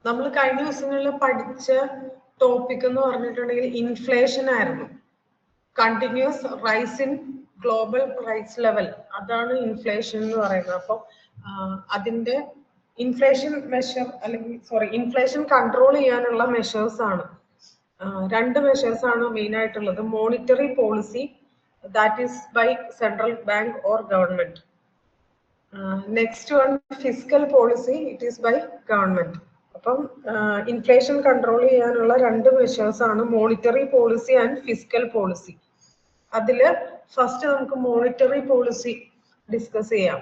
നമ്മൾ കഴിഞ്ഞ ദിവസങ്ങളിൽ പഠിച്ച ടോപ്പിക് എന്ന് പറഞ്ഞിട്ടുണ്ടെങ്കിൽ ഇൻഫ്ലേഷൻ ആയിരുന്നു. Continuous rise in global price level, അതാണ് ഇൻഫ്ലേഷൻ എന്ന് പറയുന്നത്. അപ്പം അതിന്റെ ഇൻഫ്ലേഷൻ മെഷർ അല്ലെങ്കിൽ ഇൻഫ്ലേഷൻ കൺട്രോൾ ചെയ്യാനുള്ള മെഷേഴ്സ് ആണ്. രണ്ട് മെഷേഴ്സ് ആണ് മെയിൻ ആയിട്ടുള്ളത്. Monetary policy, that is by central bank or government. Next one fiscal policy, it is by government. അപ്പം ഇൻഫ്ലേഷൻ കൺട്രോൾ ചെയ്യാനുള്ള രണ്ട് മെഷേഴ്സ് ആണ് monetary policy and fiscal policy. അതില് ഫസ്റ്റ് നമുക്ക് മോണിറ്ററി പോളിസി ഡിസ്കസ് ചെയ്യാം.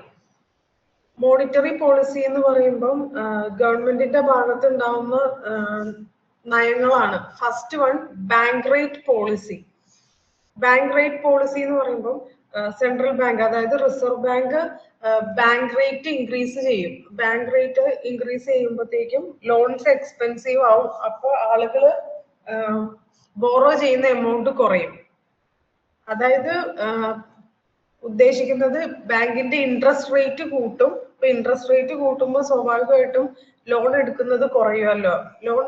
Monetary policy എന്ന് പറയുമ്പം ഗവൺമെന്റിന്റെ ഭാഗത്ത് ഉണ്ടാവുന്ന നയങ്ങളാണ്. First one bank rate policy. Bank rate policy എന്ന് പറയുമ്പോൾ സെൻട്രൽ ബാങ്ക്, അതായത് reserve bank bank rate increase ചെയ്യും. ബാങ്ക് റേറ്റ് ഇൻക്രീസ് ചെയ്യുമ്പോഴത്തേക്കും ലോൺസ് എക്സ്പെൻസീവ് ആവും. അപ്പോൾ ആളുകള് ബോറോ ചെയ്യുന്ന എമൗണ്ട് കുറയും. അതായത് ഉദ്ദേശിക്കുന്നത് ബാങ്കിന്റെ ഇൻട്രസ്റ്റ് റേറ്റ് കൂട്ടും. ഇപ്പൊ ഇൻട്രസ്റ്റ് റേറ്റ് കൂട്ടുമ്പോൾ സ്വാഭാവികമായിട്ടും ലോൺ എടുക്കുന്നത് കുറയുമല്ലോ. ലോൺ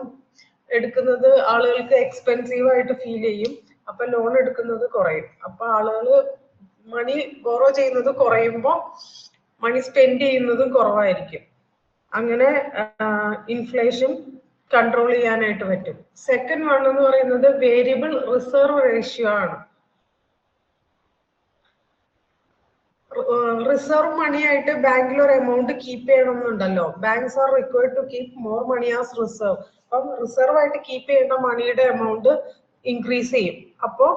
എടുക്കുന്നത് ആളുകൾക്ക് എക്സ്പെൻസീവ് ആയിട്ട് ഫീൽ ചെയ്യും. അപ്പൊ ലോൺ എടുക്കുന്നത് കുറയും. അപ്പൊ ആളുകൾ മണി ബോറോ ചെയ്യുന്നത് കുറയുമ്പോൾ മണി സ്പെൻഡ് ചെയ്യുന്നതും കുറവായിരിക്കും. അങ്ങനെ ഇൻഫ്ലേഷൻ കൺട്രോൾ ചെയ്യാനായിട്ട് പറ്റും. സെക്കൻഡ് വൺ എന്ന് പറയുന്നത് വേരിയബിൾ റിസർവ് റേഷ്യോ ആണ്. റിസർവ് മണി ആയിട്ട് ബാങ്കിൽ ഒരു എമൗണ്ട് കീപ്പ് ചെയ്യണമെന്നുണ്ടല്ലോ. Banks are required to keep more money as reserve. അപ്പം റിസർവ് ആയിട്ട് കീപ്പ് ചെയ്യേണ്ട മണിയുടെ എമൗണ്ട് ഇൻക്രീസ് ചെയ്യും. അപ്പോൾ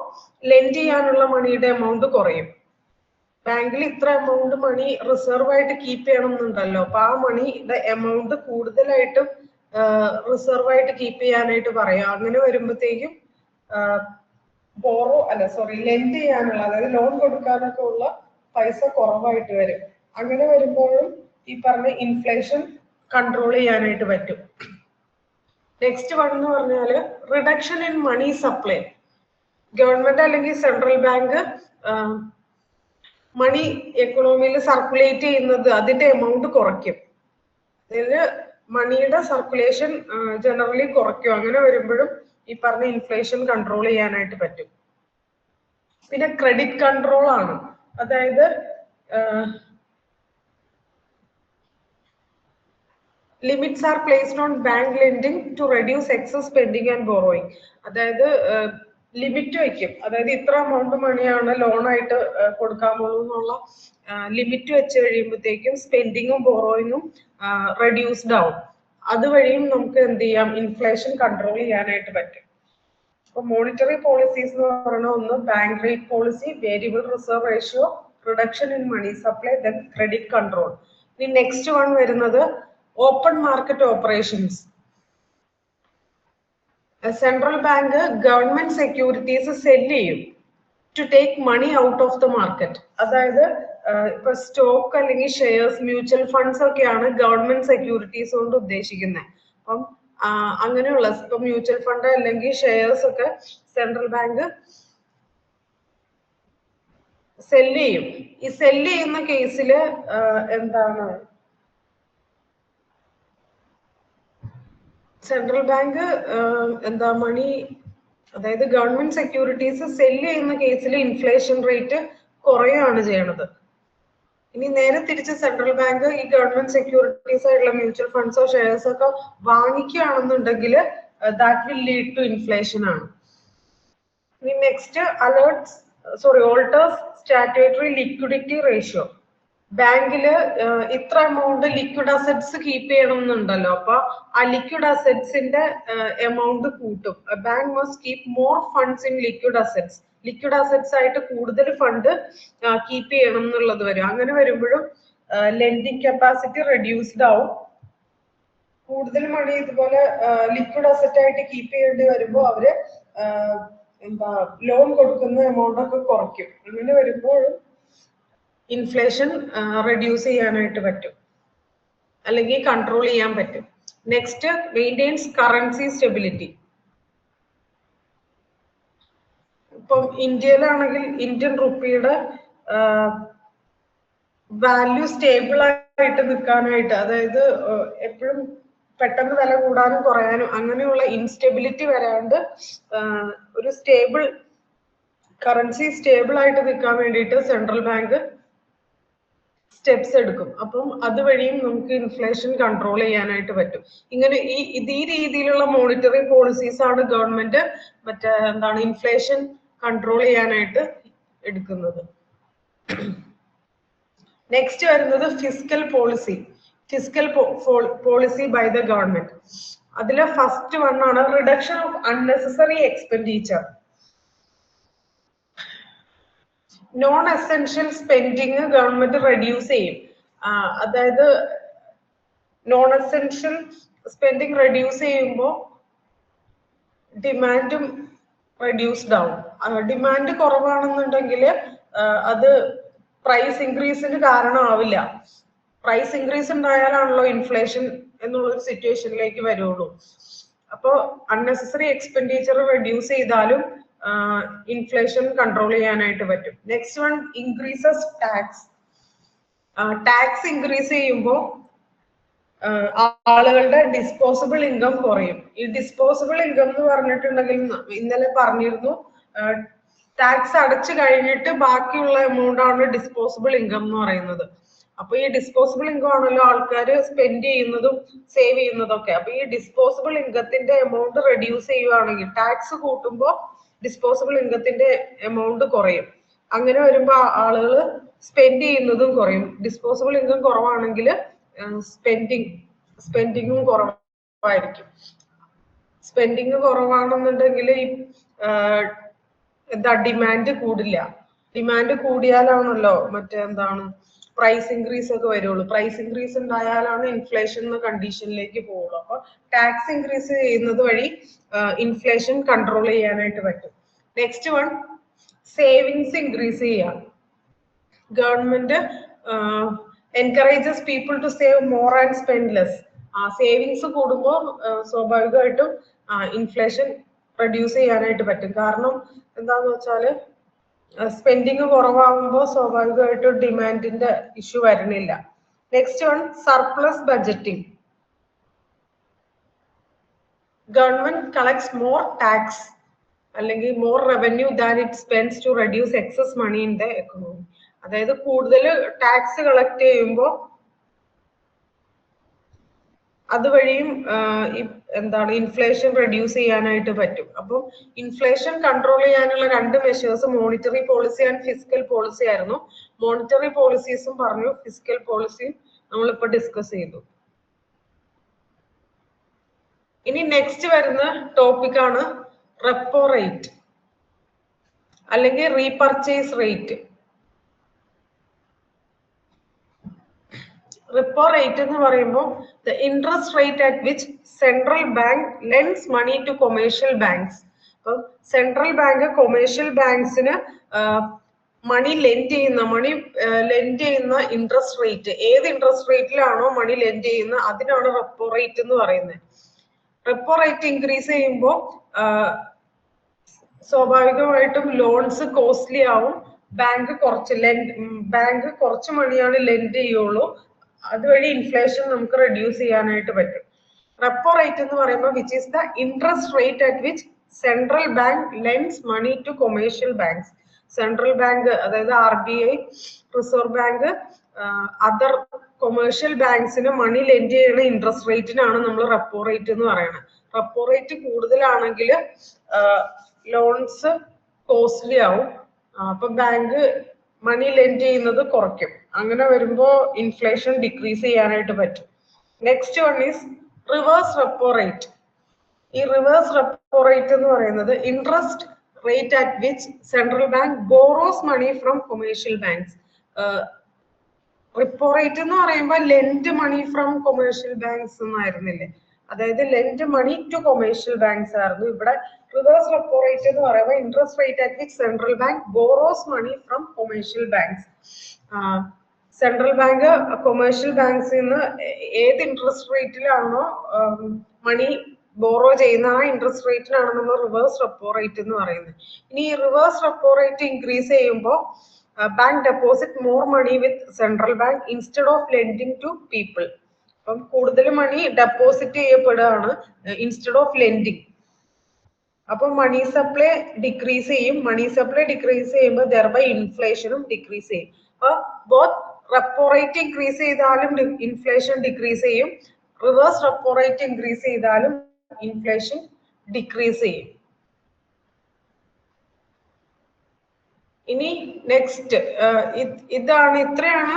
ലെൻഡ് ചെയ്യാനുള്ള മണിയുടെ എമൗണ്ട് കുറയും. ബാങ്കിൽ ഇത്ര എമൗണ്ട് മണി റിസർവ് ആയിട്ട് കീപ്പ് ചെയ്യണമെന്നുണ്ടല്ലോ. അപ്പൊ ആ മണിയുടെ എമൗണ്ട് കൂടുതലായിട്ടും റിസർവ് ആയിട്ട് കീപ്പ് ചെയ്യാനായിട്ട് പറയാം. അങ്ങനെ വരുമ്പോഴത്തേക്കും ലെൻഡ് ചെയ്യാനുള്ള, അതായത് ലോൺ കൊടുക്കാനൊക്കെ ഉള്ള പൈസ കുറവായിട്ട് വരും. അങ്ങനെ വരുമ്പോഴും ഈ പറഞ്ഞ ഇൻഫ്ലേഷൻ കൺട്രോൾ ചെയ്യാനായിട്ട് പറ്റും. നെക്സ്റ്റ് വൺ എന്ന് പറഞ്ഞാല് reduction in money supply. Government അല്ലെങ്കിൽ സെൻട്രൽ ബാങ്ക് മണി എക്കണോമിയിൽ സർക്കുലേറ്റ് ചെയ്യുന്നത്, അതിന്റെ എമൗണ്ട് കുറയ്ക്കും. അതായത് മണിയുടെ സർക്കുലേഷൻ ജനറലി കുറയ്ക്കും. അങ്ങനെ വരുമ്പോഴും ഈ പറഞ്ഞ ഇൻഫ്ലേഷൻ കൺട്രോൾ ചെയ്യാനായിട്ട് പറ്റും. പിന്നെ ക്രെഡിറ്റ് കൺട്രോൾ ആണ്. അതായത് limits are placed on bank lending to reduce excess spending and borrowing. അതായത് ലിമിറ്റ് വയ്ക്കും. അതായത് ഇത്ര എമൗണ്ട് മണിയാണ് ലോണായിട്ട് കൊടുക്കാമുള്ളൂ എന്നുള്ള ലിമിറ്റ് വെച്ച് കഴിയുമ്പോഴത്തേക്കും സ്പെൻഡിങ്ങും ബോറോയിങ്ങും റെഡ്യൂസ്ഡ് ആവും. അതുവഴിയും നമുക്ക് എന്ത് ചെയ്യാം, ഇൻഫ്ലേഷൻ കൺട്രോൾ ചെയ്യാനായിട്ട് പറ്റും. അപ്പൊ മോണിറ്ററി പോളിസീസ് എന്ന് പറയുന്ന ഒന്ന് bank rate policy, variable reserve ratio, reduction in money supply, then credit control. ഇനി നെക്സ്റ്റ് വൺ വരുന്നത് open market operations. Central bank government securities sell ചെയ്യും to take money out of the market. അതായത് ഇപ്പൊ stock അല്ലെങ്കിൽ shares, mutual funds ഒക്കെയാണ് government securities കൊണ്ട് ഉദ്ദേശിക്കുന്നത്. അപ്പം അങ്ങനെയുള്ള ഇപ്പൊ മ്യൂച്വൽ ഫണ്ട് അല്ലെങ്കിൽ ഷെയർസ് ഒക്കെ സെൻട്രൽ ബാങ്ക് സെല് ചെയ്യും. ഈ സെല് ചെയ്യുന്ന കേസില് എന്താണ്, സെൻട്രൽ ബാങ്ക് മണി, അതായത് ഗവൺമെന്റ് സെക്യൂരിറ്റീസ് സെല് ചെയ്യുന്ന കേസിൽ ഇൻഫ്ലേഷൻ റേറ്റ് കുറയുകയാണ് ചെയ്യണത്. ഇനി നേരെ തിരിച്ച് സെൻട്രൽ ബാങ്ക് ഈ ഗവൺമെന്റ് സെക്യൂരിറ്റീസ് ആയിട്ടുള്ള മ്യൂച്വൽ ഫണ്ട്സോ ഷെയർസോ ഒക്കെ വാങ്ങിക്കുകയാണെന്നുണ്ടെങ്കിൽ that will lead to inflation ആണ്. ഇനി നെക്സ്റ്റ് ഓൾട്ടേഴ്സ് സ്റ്റാറ്റ്യൂട്ടറി ലിക്വിഡിറ്റി റേഷ്യോ. ബാങ്കില് ഇത്ര എമൗണ്ട് ലിക്വിഡ് അസറ്റ്സ് കീപ്പ് ചെയ്യണം എന്നുണ്ടല്ലോ. അപ്പൊ ആ ലിക്വിഡ് അസറ്റ്സിന്റെ എമൗണ്ട് കൂട്ടും. Bank must keep more funds in liquid assets. Liquid assets ആയിട്ട് കൂടുതൽ ഫണ്ട് കീപ്പ് ചെയ്യണം എന്നുള്ളത് വരും. അങ്ങനെ വരുമ്പോഴും ലെൻഡിങ് കപ്പാസിറ്റി റെഡ്യൂസ്ഡ് ആവും. കൂടുതൽ മണി ഇതുപോലെ ലിക്വിഡ് അസറ്റ് ആയിട്ട് കീപ്പ് ചെയ്യേണ്ടി വരുമ്പോൾ അവര് ലോൺ കൊടുക്കുന്ന എമൗണ്ട് ഒക്കെ കുറയ്ക്കും. അങ്ങനെ വരുമ്പോഴും ഇൻഫ്ലേഷൻ റെഡ്യൂസ് ചെയ്യാനായിട്ട് പറ്റും, അല്ലെങ്കിൽ കൺട്രോൾ ചെയ്യാൻ പറ്റും. Next, maintains currency stability. ഇപ്പം ഇന്ത്യയിലാണെങ്കിൽ ഇന്ത്യൻ റുപ്പിയുടെ വാല്യൂ സ്റ്റേബിൾ ആയിട്ട് നിൽക്കാനായിട്ട്, അതായത് എപ്പോഴും പെട്ടെന്ന് വില കൂടാനും കുറയാനും അങ്ങനെയുള്ള ഇൻസ്റ്റെബിലിറ്റി വരാണ്ട് ഒരു സ്റ്റേബിൾ കറൻസി സ്റ്റേബിൾ ആയിട്ട് നിൽക്കാൻ വേണ്ടിയിട്ട് സെൻട്രൽ ബാങ്ക് സ്റ്റെപ്സ് എടുക്കും. അപ്പം അതുവഴിയും നമുക്ക് ഇൻഫ്ലേഷൻ കൺട്രോൾ ചെയ്യാനായിട്ട് പറ്റും. ഇങ്ങനെ ഈ രീതിയിലുള്ള മോണിറ്ററി പോളിസീസ് ആണ് ഗവൺമെന്റ് മറ്റേ എന്താണ് ഇൻഫ്ലേഷൻ കൺട്രോൾ ചെയ്യാനായിട്ട് എടുക്കുന്നത്. നെക്സ്റ്റ് വരുന്നത് fiscal policy. Fiscal policy by the government. അതിലെ ഫസ്റ്റ് വൺ ആണ് reduction of unnecessary expenditure. Non essential spending government reduce ചെയ്യും. അതായത് നോൺ എസെൻഷ്യൽ സ്പെൻഡിങ് റെഡ്യൂസ് ചെയ്യുമ്പോൾ ഡിമാൻഡും റെഡ്യൂസ്ഡ് ആവും. ഡിമാൻഡ് കുറവാണെന്നുണ്ടെങ്കിൽ അത് പ്രൈസ് ഇൻക്രീസിന് കാരണമാവില്ല. പ്രൈസ് ഇൻക്രീസ് ഉണ്ടായാലാണല്ലോ ഇൻഫ്ലേഷൻ എന്നുള്ളൊരു സിറ്റുവേഷനിലേക്ക് വരുള്ളൂ. അപ്പോൾ അൺനെസസറി എക്സ്പെൻഡിച്ചർ റെഡ്യൂസ് ചെയ്താലും ഇൻഫ്ലേഷൻ കൺട്രോൾ ചെയ്യാനായിട്ട് പറ്റും. Next one increases tax. Tax increase ചെയ്യുമ്പോൾ ആളുകളുടെ ഡിസ്പോസിബിൾ ഇൻകം കുറയും. ഈ ഡിസ്പോസിബിൾ ഇൻകം എന്ന് പറഞ്ഞിട്ടുണ്ടെങ്കിൽ ഇന്നലെ പറഞ്ഞിരുന്നു, ടാക്സ് അടച്ചു കഴിഞ്ഞിട്ട് ബാക്കിയുള്ള എമൗണ്ട് ആണ് ഡിസ്പോസിബിൾ ഇൻകം എന്ന് പറയുന്നത്. അപ്പൊ ഈ ഡിസ്പോസിബിൾ ഇൻകം ആണല്ലോ ആൾക്കാർ സ്പെൻഡ് ചെയ്യുന്നതും സേവ് ചെയ്യുന്നതും ഒക്കെ. അപ്പൊ ഈ ഡിസ്പോസിബിൾ ഇൻകത്തിന്റെ എമൗണ്ട് റെഡ്യൂസ് ചെയ്യുവാണെങ്കിൽ, ടാക്സ് കൂട്ടുമ്പോൾ ഡിസ്പോസിബിൾ ഇൻകത്തിന്റെ എമൗണ്ട് കുറയും. അങ്ങനെ വരുമ്പോൾ ആളുകൾ സ്പെൻഡ് ചെയ്യുന്നതും കുറയും. ഡിസ്പോസിബിൾ ഇൻകം കുറവാണെങ്കിൽ സ്പെൻഡിങ്ങും കുറവായിരിക്കും. സ്പെൻഡിങ് കുറവാണെന്നുണ്ടെങ്കിൽ എന്താ ഡിമാൻഡ് കൂടില്ല. ഡിമാൻഡ് കൂടിയാലാണല്ലോ എന്താണ് പ്രൈസ് ഇൻക്രീസ് ഒക്കെ വരുള്ളൂ. പ്രൈസ് ഇൻക്രീസ് ഉണ്ടായാലാണ് ഇൻഫ്ലേഷൻ എന്ന കണ്ടീഷനിലേക്ക് പോകുള്ളൂ. അപ്പൊ ടാക്സ് ഇൻക്രീസ് ചെയ്യുന്നത് വഴി ഇൻഫ്ലേഷൻ കൺട്രോൾ ചെയ്യാനായിട്ട് പറ്റും. നെക്സ്റ്റ് വൺ സേവിങ്സ് ഇൻക്രീസ് ചെയ്യാം. Government encourages people to save more and spend less. Savings കൂടുമ്പോൾ സ്വാഭാവികമായിട്ടും ഇൻഫ്ലേഷൻ റെഡ്യൂസ് ചെയ്യാനായിട്ട് പറ്റും. കാരണം എന്താന്ന് വെച്ചാല് സ്പെൻഡിങ് കുറവാകുമ്പോൾ സ്വാഭാവികമായിട്ടും ഡിമാൻഡിന്റെ ഇഷ്യൂ വരുന്നില്ല. Next one surplus budgeting. Government collects more tax അല്ലെങ്കിൽ more revenue than it spends to reduce excess money in the economy. അതായത് കൂടുതൽ ടാക്സ് കളക്ട് ചെയ്യുമ്പോൾ അതുവഴിയും എന്താണ് ഇൻഫ്ലേഷൻ റെഡ്യൂസ് ചെയ്യാനായിട്ട് പറ്റും. അപ്പം ഇൻഫ്ലേഷൻ കൺട്രോൾ ചെയ്യാനുള്ള രണ്ട് measures monetary policy and fiscal policy ആയിരുന്നു. മോണിറ്ററി പോളിസീസും പറഞ്ഞു, ഫിസ്ക്കൽ പോളിസിയും നമ്മളിപ്പോ ഡിസ്കസ് ചെയ്തു. ഇനി നെക്സ്റ്റ് വരുന്ന ടോപ്പിക് ആണ് റെപ്പോ റേറ്റ് അല്ലെങ്കിൽ റീപർച്ചേസ് റേറ്റ്. റിപ്പോ റേറ്റ് എന്ന് പറയുമ്പോൾ the interest rate at which central bank lends money to commercial banks. അപ്പം സെൻട്രൽ ബാങ്ക് കൊമേഴ്ഷ്യൽ ബാങ്ക്സിന് മണി ലെൻഡ് ചെയ്യുന്ന ഇൻട്രസ്റ്റ് റേറ്റ്, ഏത് ഇൻട്രസ്റ്റ് റേറ്റിലാണോ മണി ലെൻഡ് ചെയ്യുന്നത് അതിനാണ് റെപ്പോ റേറ്റ് എന്ന് പറയുന്നത്. റെപ്പോ റേറ്റ് ഇൻക്രീസ് ചെയ്യുമ്പോൾ സ്വാഭാവികമായിട്ടും ലോൺസ് കോസ്റ്റ്ലി ആവും. ബാങ്ക് കുറച്ച് മണിയാണ് ലെൻഡ് ചെയ്യുള്ളൂ. അതുവഴി ഇൻഫ്ലേഷൻ നമുക്ക് റെഡ്യൂസ് ചെയ്യാനായിട്ട് പറ്റും. റെപ്പോ റേറ്റ് എന്ന് പറയുമ്പോൾ which is the interest rate at which central bank lends money to commercial banks. Central bank അതായത് RBI, reserve bank, other commercial ബാങ്ക്സിന് മണി ലെൻഡ് ചെയ്യുന്ന ഇൻട്രസ്റ്റ് റേറ്റിനാണ് നമ്മൾ റെപ്പോ റേറ്റ് എന്ന് പറയുന്നത്. റെപ്പോ റേറ്റ് കൂടുതലാണെങ്കിൽ ലോൺസ് കോസ്റ്റ്ലി ആവും. അപ്പൊ ബാങ്ക് മണി ലെൻഡ് ചെയ്യുന്നത് കുറയ്ക്കും. അങ്ങനെ വരുമ്പോൾ ഇൻഫ്ലേഷൻ ഡിക്രീസ് ചെയ്യാനായിട്ട് പറ്റും. Next one is reverse repo rate. ഈ റിവേഴ്സ് റെപ്പോ റേറ്റ് എന്ന് പറയുന്നത് interest rate at which central bank borrows money from commercial banks. Repo rate എന്ന് പറയുമ്പോൾ lend money from commercial banks എന്നായിരുന്നില്ലേ, അതായത് lend money to commercial banks ആയിരുന്നു. ഇവിടെ reverse repo rate എന്ന് പറയുമ്പോൾ interest rate at which central bank borrows money from commercial banks. Central bank commercial ബാങ്ക്സിൽ നിന്ന് ഏത് ഇൻട്രസ്റ്റ് റേറ്റിലാണോ മണി ബോറോ ചെയ്യുന്ന ആ ഇൻട്രസ്റ്റ് റേറ്റിനാണ് നമ്മൾ റിവേഴ്സ് റെപ്പോ റേറ്റ് എന്ന് പറയുന്നത്. ഇനി ഈ റിവേഴ്സ് റെപ്പോ റേറ്റ് ഇൻക്രീസ് ചെയ്യുമ്പോൾ bank deposit more money with central bank instead of lending to people. അപ്പം കൂടുതൽ മണി ഡെപ്പോസിറ്റ് ചെയ്യപ്പെടുകയാണ് ഇൻസ്റ്റെഡ് ഓഫ് ലെൻഡിങ്. അപ്പൊ മണി സപ്ലൈ ഡിക്രീസ് ചെയ്യും. മണി സപ്ലൈ ഡിക്രീസ് ചെയ്യുമ്പോൾ ദെർബൈ ഇൻഫ്ലേഷനും ഡിക്രീസ് ചെയ്യും. അപ്പൊ ബോത്ത് റെപ്പോ റേറ്റ് ഇൻക്രീസ് ചെയ്താലും ഇൻഫ്ലേഷൻ ഡിക്രീസ് ചെയ്യും, റിവേഴ്സ് റെപ്പോ റേറ്റ് ഇൻക്രീസ് ചെയ്താലും ഇൻഫ്ലേഷൻ ഡിക്രീസ് ചെയ്യും. ഇനി നെക്സ്റ്റ് ഇത്രയാണ്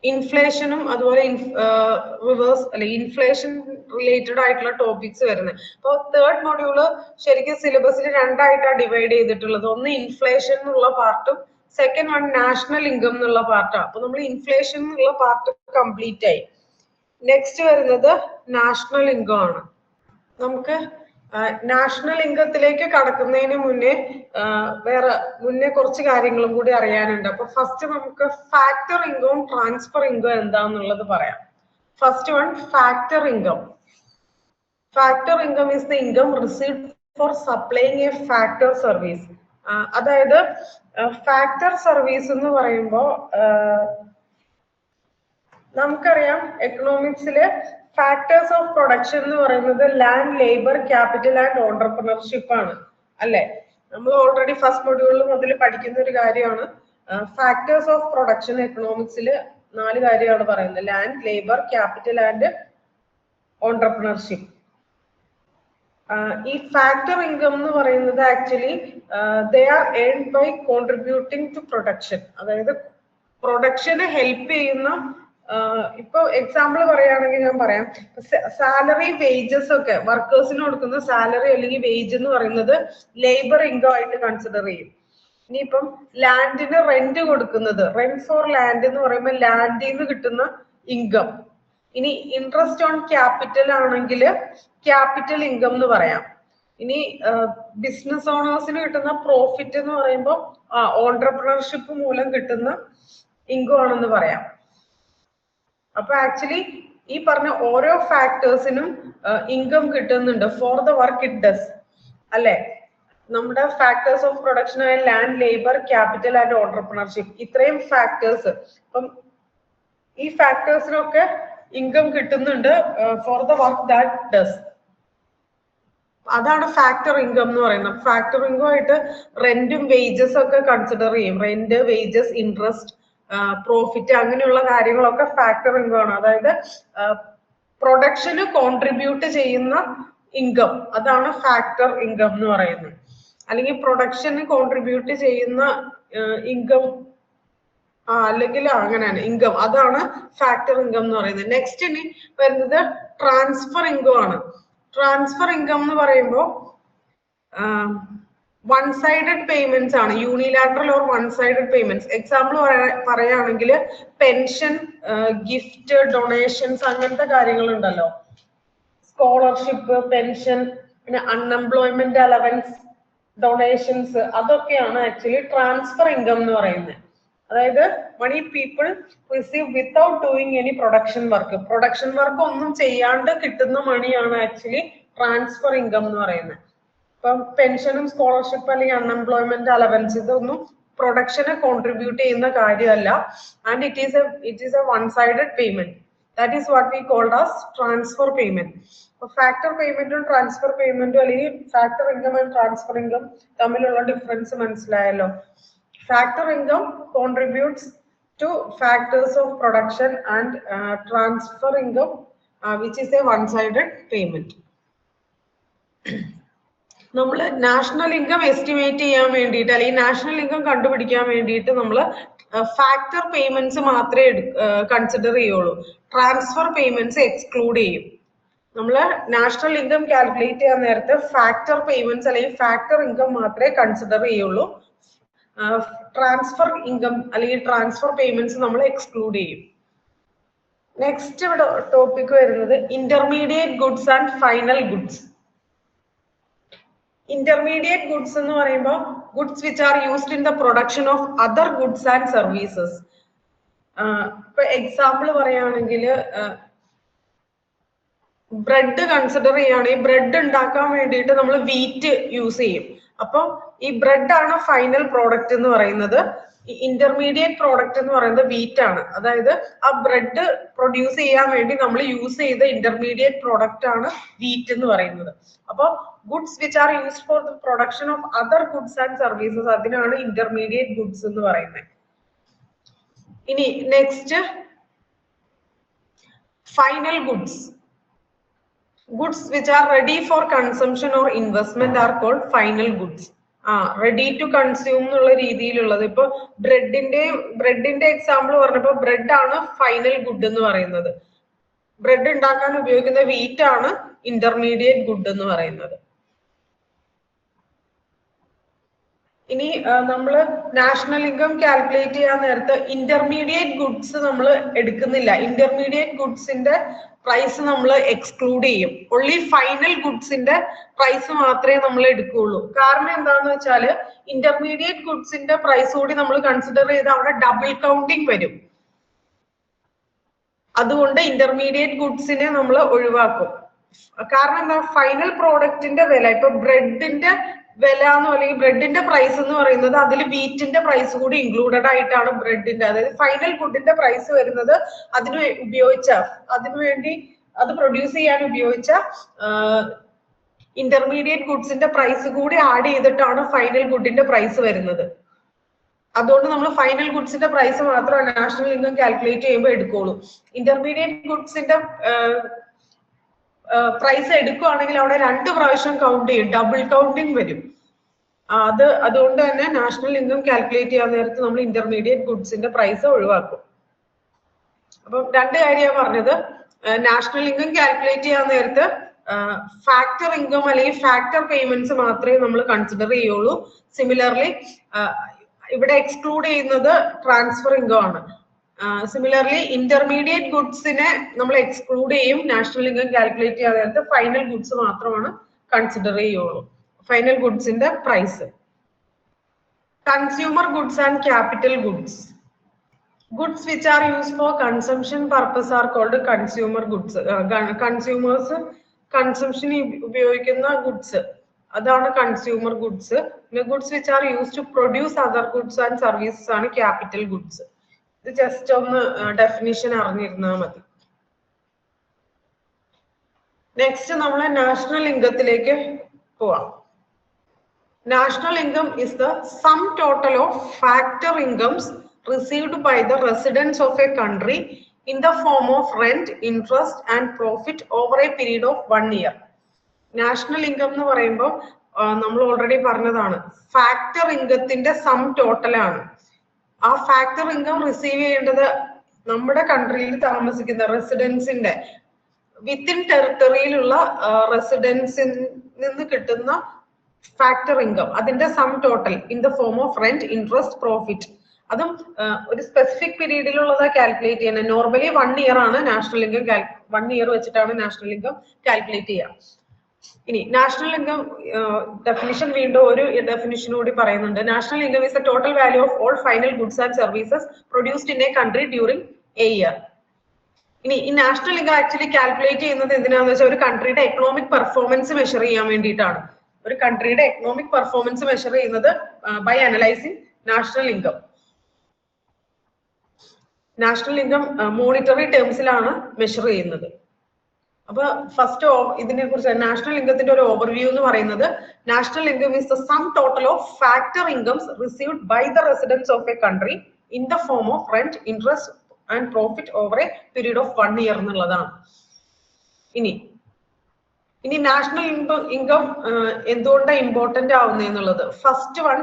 ഇൻഫ്ലേഷനും അതുപോലെ റിവേഴ്സ് അല്ലെ ഇൻഫ്ലേഷൻ റിലേറ്റഡ് ആയിട്ടുള്ള ടോപ്പിക്സ് വരുന്നത്. അപ്പോൾ തേർഡ് മൊഡ്യൂള് ശരിക്കും സിലബസിൽ രണ്ടായിട്ടാണ് ഡിവൈഡ് ചെയ്തിട്ടുള്ളത്. ഒന്ന് ഇൻഫ്ലേഷൻ എന്നുള്ള പാർട്ടും സെക്കൻഡ് വൺ നാഷണൽ ഇൻകം എന്നുള്ള പാർട്ടാണ്. അപ്പൊ നമ്മൾ ഇൻഫ്ലേഷൻ എന്നുള്ള പാർട്ട് കംപ്ലീറ്റ് ആയി. നെക്സ്റ്റ് വരുന്നത് നാഷണൽ ഇൻകം ആണ്. നമുക്ക് നാഷണൽ ഇൻകത്തിലേക്ക് കടക്കുന്നതിന് മുന്നേ കുറച്ച് കാര്യങ്ങളും കൂടി അറിയാനുണ്ട്. അപ്പൊ ഫസ്റ്റ് നമുക്ക് ഫാക്ടർ ഇൻകവും ട്രാൻസ്ഫർ ഇൻകം എന്താന്നുള്ളത് പറയാം. First one factor income. Factor income is the income received four supplying A factor service. അതായത് ഫാക്ടർ സർവീസ് എന്ന് പറയുമ്പോൾ നമുക്കറിയാം എക്കണോമിക്സില് ഫാക്ടേഴ്സ് ഓഫ് പ്രൊഡക്ഷൻ എന്ന് പറയുന്നത് land, labour, capital and entrepreneurship ആണ് അല്ലെ. നമ്മൾ ഓൾറെഡി ഫസ്റ്റ് മൊഡ്യൂളിൽ മുതൽ പഠിക്കുന്ന ഒരു കാര്യമാണ്. ഫാക്ടേഴ്സ് ഓഫ് പ്രൊഡക്ഷൻ എക്കണോമിക്സിൽ 4 കാര്യമാണ് പറയുന്നത്: land, labour, capital and entrepreneurship. ഈ ഫാക്ടർ ഇൻകം എന്ന് പറയുന്നത് actually they are earned by contributing to production. അതായത് പ്രൊഡക്ഷന് ഹെൽപ്പ് ചെയ്യുന്ന, ഇപ്പൊ എക്സാമ്പിൾ പറയുകയാണെങ്കിൽ ഞാൻ പറയാം, സാലറി, വേജസ് ഒക്കെ വർക്കേഴ്സിന് കൊടുക്കുന്ന സാലറി അല്ലെങ്കിൽ വേജ് എന്ന് പറയുന്നത് ലേബർ ഇൻകം ആയിട്ട് കൺസിഡർ ചെയ്യും. ഇനിയിപ്പം ലാൻഡിന് റെന്റ് കൊടുക്കുന്നത്, റെന്റ് ഫോർ ലാൻഡ് എന്ന് പറയുമ്പോൾ ലാൻഡിൽ നിന്ന് കിട്ടുന്ന ഇൻകം. ഇനി ഇൻട്രസ്റ്റ് ഓൺ ക്യാപിറ്റൽ ആണെങ്കിൽ ക്യാപിറ്റൽ ഇൻകം എന്ന് പറയാം. ഇനി ബിസിനസ് ഓണേഴ്സിന് കിട്ടുന്ന പ്രോഫിറ്റ് എന്ന് പറയുമ്പോൾ ഓൺട്രപ്രണർഷിപ്പ് മൂലം കിട്ടുന്ന ഇൻകം ആണെന്ന് പറയാം. അപ്പൊ ആക്ച്വലി ഈ പറഞ്ഞ ഓരോ ഫാക്ടേഴ്സിനും ഇൻകം കിട്ടുന്നുണ്ട് for the work it does അല്ലെ. നമ്മുടെ ഫാക്ടേഴ്സ് ഓഫ് പ്രൊഡക്ഷൻ ആയ land, labour, capital and entrepreneurship, ഇത്രയും ഫാക്ടേഴ്സ്, അപ്പം ഈ ഫാക്ടേഴ്സിനൊക്കെ ഇൻകം കിട്ടുന്നുണ്ട് for the work that does. അതാണ് ഫാക്ടർ ഇൻകം എന്ന് പറയുന്നത്. ഫാക്ടർ ഇൻകം ആയിട്ട് റെന്റും വേജസ് ഒക്കെ കൺസിഡർ ചെയ്യും. റെന്റ്, വേജസ്, ഇൻട്രസ്റ്റ്, പ്രോഫിറ്റ്, അങ്ങനെയുള്ള കാര്യങ്ങളൊക്കെ ഫാക്ടർ ഇൻകം ആണ്. അതായത് പ്രൊഡക്ഷന് കോൺട്രിബ്യൂട്ട് ചെയ്യുന്ന ഇൻകം, അതാണ് ഫാക്ടർ ഇൻകം എന്ന് പറയുന്നത്. അല്ലെങ്കിൽ പ്രൊഡക്ഷന് കോൺട്രിബ്യൂട്ട് ചെയ്യുന്ന ഇൻകം, അല്ലെങ്കിൽ അങ്ങനെയാണ് ഇൻകം, അതാണ് ഫാക്ടർ ഇൻകം എന്ന് പറയുന്നത്. നെക്സ്റ്റ് ഇനി വരുന്നത് ട്രാൻസ്ഫർ ഇൻകം ആണ്. ട്രാൻസ്ഫർ ഇൻകം എന്ന് പറയുമ്പോൾ വൺ സൈഡഡ് പേയ്മെന്റ്സ് ആണ്, unilateral or one sided payments. Example പറയുകയാണെങ്കിൽ പെൻഷൻ, ഗിഫ്റ്റ്, ഡൊണേഷൻസ്, അങ്ങനത്തെ കാര്യങ്ങൾ ഉണ്ടല്ലോ. സ്കോളർഷിപ്പ്, പെൻഷൻ, പിന്നെ അൺഎംപ്ലോയ്മെന്റ് അലവൻസ്, ഡൊണേഷൻസ്, അതൊക്കെയാണ് ആക്ച്വലി ട്രാൻസ്ഫർ ഇൻകം എന്ന് പറയുന്നത്. അതായത് money people receive without doing any production work. Production work ഒന്നും ചെയ്യാണ്ട് കിട്ടുന്ന മണിയാണ് ആക്ച്വലി ട്രാൻസ്ഫർ ഇൻകം എന്ന് പറയുന്നത്. ഇപ്പം പെൻഷനും സ്കോളർഷിപ്പ് അല്ലെങ്കിൽ അൺഎംപ്ലോയ്മെന്റ് അലവൻസ്, ഇതൊന്നും പ്രൊഡക്ഷനെ കോൺട്രിബ്യൂട്ട് ചെയ്യുന്ന കാര്യമല്ല. And it is a one sided payment. That is what we called as transfer payment. അപ്പൊ ഫാക്ടർ പേയ്മെന്റും ട്രാൻസ്ഫർ പേയ്മെന്റും അല്ലെങ്കിൽ factor income and transfer income തമ്മിലുള്ള ഡിഫറൻസ് മനസ്സിലായല്ലോ. Factor income contributes to factors of production and transfer income, which is a one-sided payment. നമ്മൾ national income estimate ചെയ്യാൻ വേണ്ടിയിട്ട് അല്ലെങ്കിൽ നാഷണൽ ഇൻകം കണ്ടുപിടിക്കാൻ വേണ്ടിയിട്ട് നമ്മൾ ഫാക്ടർ പേയ്മെന്റ്സ് മാത്രമേ കൺസിഡർ ചെയ്യുള്ളൂ. ട്രാൻസ്ഫർ പേയ്മെന്റ്സ് എക്സ്ക്ലൂഡ് ചെയ്യും. നമ്മൾ നാഷണൽ ഇൻകം കാൽക്കുലേറ്റ് ചെയ്യാൻ നേരത്തെ ഫാക്ടർ പേയ്മെന്റ്സ് അല്ലെങ്കിൽ ഫാക്ടർ ഇൻകം മാത്രമേ കൺസിഡർ ചെയ്യുള്ളൂ. ട്രാൻസ്ഫർ ഇൻകം അല്ലെങ്കിൽ ട്രാൻസ്ഫർ പേയ്മെന്റ്സ് നമ്മൾ എക്സ്ക്ലൂഡ് ചെയ്യും. നെക്സ്റ്റ് ഇവിടെ ടോപ്പിക് വരുന്നത് intermediate goods and final goods. Intermediate goods എന്ന് പറയുമ്പോൾ goods which are used in the production of other goods and services. ഇപ്പൊ എക്സാമ്പിൾ പറയുകയാണെങ്കിൽ ബ്രെഡ് കൺസിഡർ ചെയ്യുകയാണെങ്കിൽ ബ്രെഡ് ഉണ്ടാക്കാൻ വേണ്ടിയിട്ട് നമ്മൾ വീറ്റ് യൂസ് ചെയ്യും. അപ്പൊ ഈ ബ്രെഡ് ആണ് ഫൈനൽ പ്രോഡക്റ്റ് എന്ന് പറയുന്നത്. ഇന്റർമീഡിയറ്റ് പ്രോഡക്റ്റ് എന്ന് പറയുന്നത് വീറ്റ് ആണ്. അതായത് ആ ബ്രെഡ് പ്രൊഡ്യൂസ് ചെയ്യാൻ വേണ്ടി നമ്മൾ യൂസ് ചെയ്ത ഇന്റർമീഡിയറ്റ് പ്രോഡക്റ്റ് ആണ് വീറ്റ് എന്ന് പറയുന്നത്. അപ്പൊ goods which are used for the production of other goods and services, അതിനാണ് ഇന്റർമീഡിയറ്റ് ഗുഡ്സ് എന്ന് പറയുന്നത്. ഇനി next final goods. Goods which are ready for consumption or investment are called final goods. Ready to consume എന്നുള്ള രീതിയിലുള്ളത്. ഇപ്പൊ ബ്രെഡിന്റെ example പറഞ്ഞപ്പോ bread ആണ് ഫൈനൽ ഗുഡ് എന്ന് പറയുന്നത്. ബ്രെഡ് ഉണ്ടാക്കാൻ ഉപയോഗിക്കുന്ന വീറ്റ് ആണ് ഇന്റർമീഡിയറ്റ് ഗുഡ് എന്ന് പറയുന്നത്. ഇനി നമ്മൾ നാഷണൽ ഇൻകം കാൽക്കുലേറ്റ് ചെയ്യാൻ നേരത്തെ ഇന്റർമീഡിയറ്റ് ഗുഡ്സ് നമ്മൾ എടുക്കുന്നില്ല. ഇന്റർമീഡിയറ്റ് ഗുഡ്സിന്റെ പ്രൈസ് നമ്മൾ എക്സ്ക്ലൂഡ് ചെയ്യും. ഓൺലി ഫൈനൽ ഗുഡ്സിന്റെ പ്രൈസ് മാത്രമേ നമ്മൾ എടുക്കുകയുള്ളൂ. കാരണം എന്താണെന്ന് വെച്ചാല് ഇന്റർമീഡിയറ്റ് ഗുഡ്സിന്റെ പ്രൈസ് കൂടി നമ്മൾ കൺസിഡർ ചെയ്ത് അവിടെ ഡബിൾ കൗണ്ടിങ് വരും. അതുകൊണ്ട് ഇന്റർമീഡിയറ്റ് ഗുഡ്സിനെ നമ്മൾ ഒഴിവാക്കും. കാരണം എന്താ, ഫൈനൽ പ്രോഡക്റ്റിന്റെ വില, ഇപ്പൊ ബ്രെഡിന്റെ വില എന്ന് അല്ലെങ്കിൽ ബ്രെഡിന്റെ പ്രൈസ് എന്ന് പറയുന്നത് അതിൽ വീറ്റിന്റെ പ്രൈസ് കൂടി ഇൻക്ലൂഡഡ് ആയിട്ടാണ് ബ്രെഡിന്റെ, അതായത് ഫൈനൽ ഗുഡിന്റെ പ്രൈസ് വരുന്നത് അതിനുവേണ്ടി അത് പ്രൊഡ്യൂസ് ചെയ്യാൻ ഉപയോഗിച്ച ഇന്റർമീഡിയറ്റ് ഗുഡ്സിന്റെ പ്രൈസ് കൂടി ആഡ് ചെയ്തിട്ടാണ് ഫൈനൽ ഗുഡിന്റെ പ്രൈസ് വരുന്നത്. അതുകൊണ്ട് നമ്മൾ ഫൈനൽ ഗുഡ്സിന്റെ പ്രൈസ് മാത്രം നാഷണൽ ഇൻകം കാൽക്കുലേറ്റ് ചെയ്യുമ്പോൾ എടുക്കുള്ളൂ. ഇന്റർമീഡിയറ്റ് ഗുഡ്സിന്റെ പ്രൈസ് എടുക്കുകയാണെങ്കിൽ അവിടെ 2 പ്രാവശ്യം കൗണ്ട് ചെയ്യും, ഡബിൾ കൗണ്ടിങ് വരും. അതുകൊണ്ട് തന്നെ നാഷണൽ ഇൻകം കാൽക്കുലേറ്റ് ചെയ്യാൻ നേരത്ത് നമ്മൾ ഇന്റർമീഡിയറ്റ് ഗുഡ്സിന്റെ പ്രൈസ് ഒഴിവാക്കും. അപ്പം 2 കാര്യമാണ് പറഞ്ഞത്. നാഷണൽ ഇൻകം കാൽക്കുലേറ്റ് ചെയ്യാൻ നേരത്ത് ഫാക്ടർ ഇൻകം അല്ലെങ്കിൽ ഫാക്ടർ പേയ്മെന്റ്സ് മാത്രമേ നമ്മൾ കൺസിഡർ ചെയ്യുള്ളൂ. സിമിലർലി ഇവിടെ എക്സ്ക്ലൂഡ് ചെയ്യുന്നത് ട്രാൻസ്ഫർ ഇൻകം ആണ്. സിമിലർലി ഇന്റർമീഡിയറ്റ് ഗുഡ്സിനെ നമ്മൾ എക്സ്ക്ലൂഡ് ചെയ്യും. നാഷണൽ ഇൻകം കാൽക്കുലേറ്റ് ചെയ്യാൻ നേരത്തെ ഫൈനൽ ഗുഡ്സ് മാത്രമാണ് കൺസിഡർ ചെയ്യുള്ളൂ, ഫൈനൽ ഗുഡ്സിന്റെ price. Consumer goods and capital goods. Goods which are use for consumption purpose are called consumer goods. Consumers consumption ഉപയോഗിക്കുന്ന ഗുഡ്സ്, അതാണ് കൺസ്യൂമർ ഗുഡ്സ്. പിന്നെ goods which are use to produce other goods and services ആണ് capital goods. ഇത് just ഒന്ന് definition അറിഞ്ഞിരുന്നാൽ മതി. Next നമ്മൾ national ഇൻകത്തിലേക്ക് പോവാം. National income is the sum total of factor incomes received by the residents of a country in the form of rent, interest and profit over a period of 1 year. National income എന്ന് പറയുമ്പോൾ നമ്മൾ already പറഞ്ഞതാണ്, factor ഇൻകത്തിന്റെ sum total ആണ്. ആ factor income receive ചെയ്യേണ്ടത് നമ്മുടെ കൺട്രിയിൽ താമസിക്കുന്ന റെസിഡൻസിന്റെ വിത്തിൻ ടെറിട്ടറിയിലുള്ള റെസിഡൻസിൽ നിന്ന് കിട്ടുന്ന ഫാക്ടർ ഇൻകം, അതിന്റെ sum total in the form of rent, interest, profit. അതും ഒരു സ്പെസിഫിക് പീരീഡിലുള്ളതാ കാൽക്കുലേറ്റ് ചെയ്യുന്നത്. നോർമലി 1 year ആണ് നാഷണൽ ഇൻകം. 1 year വെച്ചിട്ടാണ് നാഷണൽ ഇൻകം കാൽക്കുലേറ്റ് ചെയ്യുക. ഇനി നാഷണൽ ഇൻകം ഡെഫിനിഷൻ വീണ്ടും ഒരു ഡെഫിനിഷൻ കൂടി പറയുന്നുണ്ട്. National income is the total value of all final goods and services produced in a country during A year. ഇനി ഈ നാഷണൽ ഇൻകം ആക്ച്വലി കാൽക്കുലേറ്റ് ചെയ്യുന്നത് എന്തിനാന്ന് വെച്ചാൽ ഒരു കൺട്രിയുടെ എക്കണോമിക് പെർഫോമൻസ് മെഷർ ചെയ്യാൻ വേണ്ടിയിട്ടാണ്. ഒരു കൺട്രിയുടെ എക്കണോമിക് പെർഫോമൻസ് മെഷർ ചെയ്യുന്നത് by analysing national income. National income monetary ടേംസിലാണ് മെഷർ ചെയ്യുന്നത്. അപ്പൊ ഫസ്റ്റ് ഇതിനെ കുറിച്ച് നാഷണൽ ഇൻകത്തിന്റെ ഒരു ഓവർവ്യൂ എന്ന് പറയുന്നത്, national income is the sum total of factor incomes received by the residents of a country in the form of rent, interest and profit over a period of 1 year എന്നുള്ളതാണ്. ഇനി national income എന്തുകൊണ്ടാണ് important ആവുന്നത്? First one,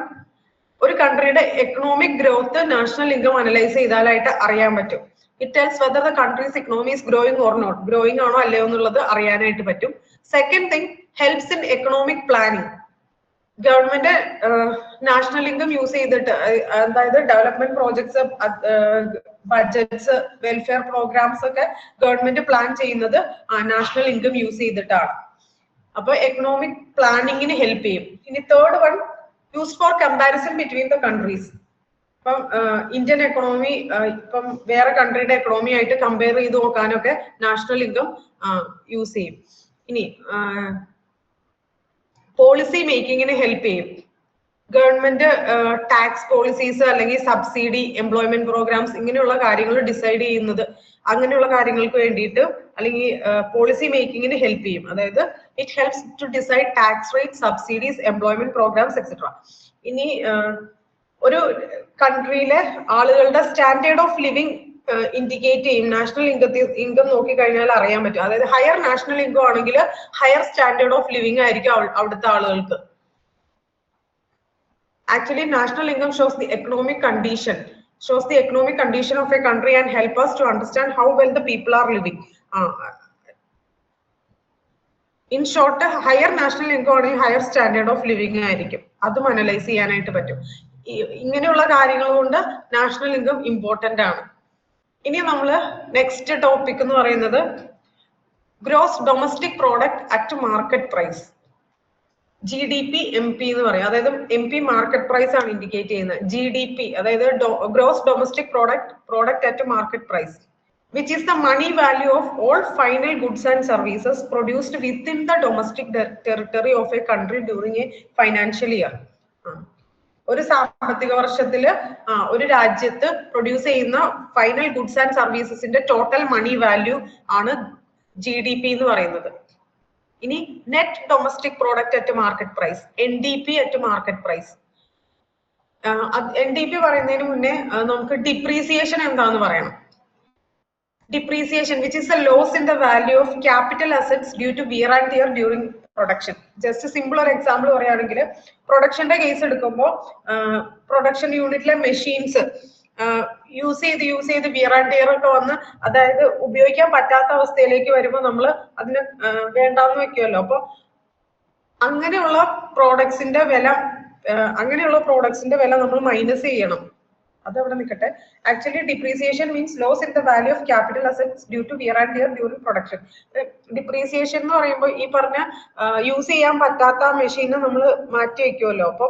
ഒരു കൺട്രിയുടെ economic growth national income analyse ചെയ്താലായിട്ട് അറിയാൻ പറ്റും. It tells whether the country's economy is growing or not. Growing ആണോ അല്ലയോ എന്നുള്ളത് അറിയാനായിട്ട് പറ്റും. Second thing, helps in economic planning. Government national income use ചെയ്തിട്ട്, അതായത് development projects, budgets, welfare programmes ഒക്കെ ഗവൺമെന്റ് പ്ലാൻ ചെയ്യുന്നത് നാഷണൽ ഇൻകം യൂസ് ചെയ്തിട്ടാണ്. അപ്പൊ എക്കണോമിക് പ്ലാനിങ്ങിന് ഹെൽപ്പ് ചെയ്യും. ഇനി third one, use for comparison between the countries. ഇപ്പം ഇന്ത്യൻ എക്കണോമി ഇപ്പം വേറെ കൺട്രിയുടെ എക്കണോമി ആയിട്ട് കമ്പയർ ചെയ്ത് നോക്കാനൊക്കെ നാഷണൽ ഇൻകം യൂസ് ചെയ്യും. ഇനി പോളിസി മേക്കിങ്ങിന് ഹെൽപ്പ് ചെയ്യും. ഗവൺമെന്റ് ടാക്സ് പോളിസീസ് അല്ലെങ്കിൽ സബ്സിഡി എംപ്ലോയ്മെന്റ് പ്രോഗ്രാംസ് ഇങ്ങനെയുള്ള കാര്യങ്ങൾ ഡിസൈഡ് ചെയ്യുന്നത്, അങ്ങനെയുള്ള കാര്യങ്ങൾക്ക് വേണ്ടിയിട്ട് അല്ലെങ്കിൽ പോളിസി മേക്കിങ്ങിന് ഹെൽപ്പ് ചെയ്യും. അതായത് it helps to decide tax rate, subsidies, employment programmes etcetera. ഇനി ഒരു കൺട്രിയിലെ ആളുകളുടെ സ്റ്റാൻഡേർഡ് ഓഫ് ലിവിങ് ഇൻഡിക്കേറ്റ് ചെയ്യും. നാഷണൽ ഇൻകം നോക്കിക്കഴിഞ്ഞാൽ അറിയാൻ പറ്റും. അതായത് ഹയർ നാഷണൽ ഇൻകം ആണെങ്കിൽ ഹയർ സ്റ്റാൻഡേർഡ് ഓഫ് ലിവിങ് ആയിരിക്കും അവിടുത്തെ ആളുകൾക്ക്. Actually, national income shows the economic condition of a country and help us to understand how well the people are living. In short, higher national income or higher standard of living ആയിരിക്കും. അതും analyse ചെയ്യാനായിട്ട് പറ്റും. ഇങ്ങനെയുള്ള കാര്യങ്ങൾ കൊണ്ട് national income important ആണ്. ഇനി നമ്മൾ നെക്സ്റ്റ് ടോപ്പിക് എന്ന് പറയുന്നത് gross domestic product at market price. GDP MP എന്ന് പറയും. അതായത് MP മാർക്കറ്റ് പ്രൈസ് ആണ് ഇൻഡിക്കേറ്റ് ചെയ്യുന്നത്. GDP അതായത് gross domestic product at market price, which is the money value of all final goods and services produced within the domestic territory of a country during a financial year. ഒരു സാമ്പത്തിക വർഷത്തിൽ ഒരു രാജ്യത്ത് produce ചെയ്യുന്ന final goods and സർവീസസിന്റെ total money value ആണ് GDP എന്ന് പറയുന്നത്. ഇനി net domestic product at market price, NDP at market price. NDP പറയുന്നതിന് മുന്നേ നമുക്ക് ഡിപ്രീസിയേഷൻ എന്താന്ന് പറയണം. Depreciation which is a loss in the value of capital assets due to wear and tear during production. Just simple ഒരു example പറയുകയാണെങ്കിൽ പ്രൊഡക്ഷന്റെ case എടുക്കുമ്പോൾ production യൂണിറ്റിലെ machines use ചെയ്ത് വിയർ ആൻഡ് ടിയർ ഒക്കെ വന്ന് അതായത് ഉപയോഗിക്കാൻ പറ്റാത്ത അവസ്ഥയിലേക്ക് വരുമ്പോൾ നമ്മൾ അതിന് വേണ്ടാന്ന് വെക്കുമല്ലോ. അപ്പൊ അങ്ങനെയുള്ള പ്രോഡക്ട്സിന്റെ വില നമ്മൾ മൈനസ് ചെയ്യണം. അതവിടെ നിൽക്കട്ടെ. Actually depreciation means loss in the value of capital assets due to wear and tear during production. Depreciation എന്ന് പറയുമ്പോൾ ഈ പറഞ്ഞ യൂസ് ചെയ്യാൻ പറ്റാത്ത മെഷീനെ നമ്മൾ മാറ്റി വെക്കുമല്ലോ. അപ്പൊ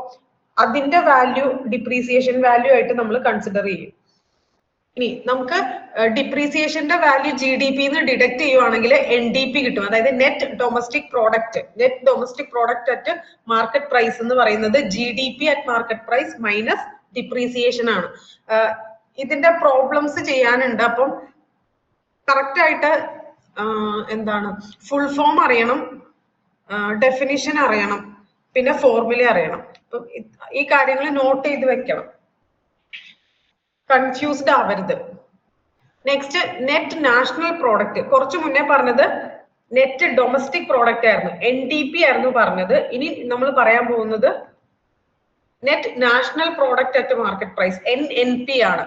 അതിന്റെ വാല്യൂ ഡിപ്രീസിയേഷൻ വാല്യൂ ആയിട്ട് നമ്മൾ കൺസിഡർ ചെയ്യും. ഇനി നമുക്ക് ഡിപ്രീസിയേഷന്റെ വാല്യൂ GDP എന്ന് ഡിഡക്ട് ചെയ്യുവാണെങ്കിൽ NDP കിട്ടും. അതായത് net domestic product at market price എന്ന് പറയുന്നത് GDP at market price minus depreciation ആണ്. ഇതിന്റെ പ്രോബ്ലംസ് ചെയ്യാനുണ്ട്. അപ്പം കറക്റ്റ് ആയിട്ട് എന്താണ് ഫുൾ ഫോം അറിയണം, ഡെഫിനിഷൻ അറിയണം, പിന്നെ ഫോർമുല അറിയണം. ഈ കാര്യങ്ങൾ നോട്ട് ചെയ്ത് വെക്കണം, കൺഫ്യൂസ്ഡ് ആവരുത്. Next net national product. കുറച്ചു മുന്നേ പറഞ്ഞത് നെറ്റ് ഡൊമസ്റ്റിക് പ്രോഡക്റ്റ് ആയിരുന്നു, NDP ആയിരുന്നു പറഞ്ഞത്. ഇനി നമ്മൾ പറയാൻ പോകുന്നത് net national product at market price, NNP ആണ്.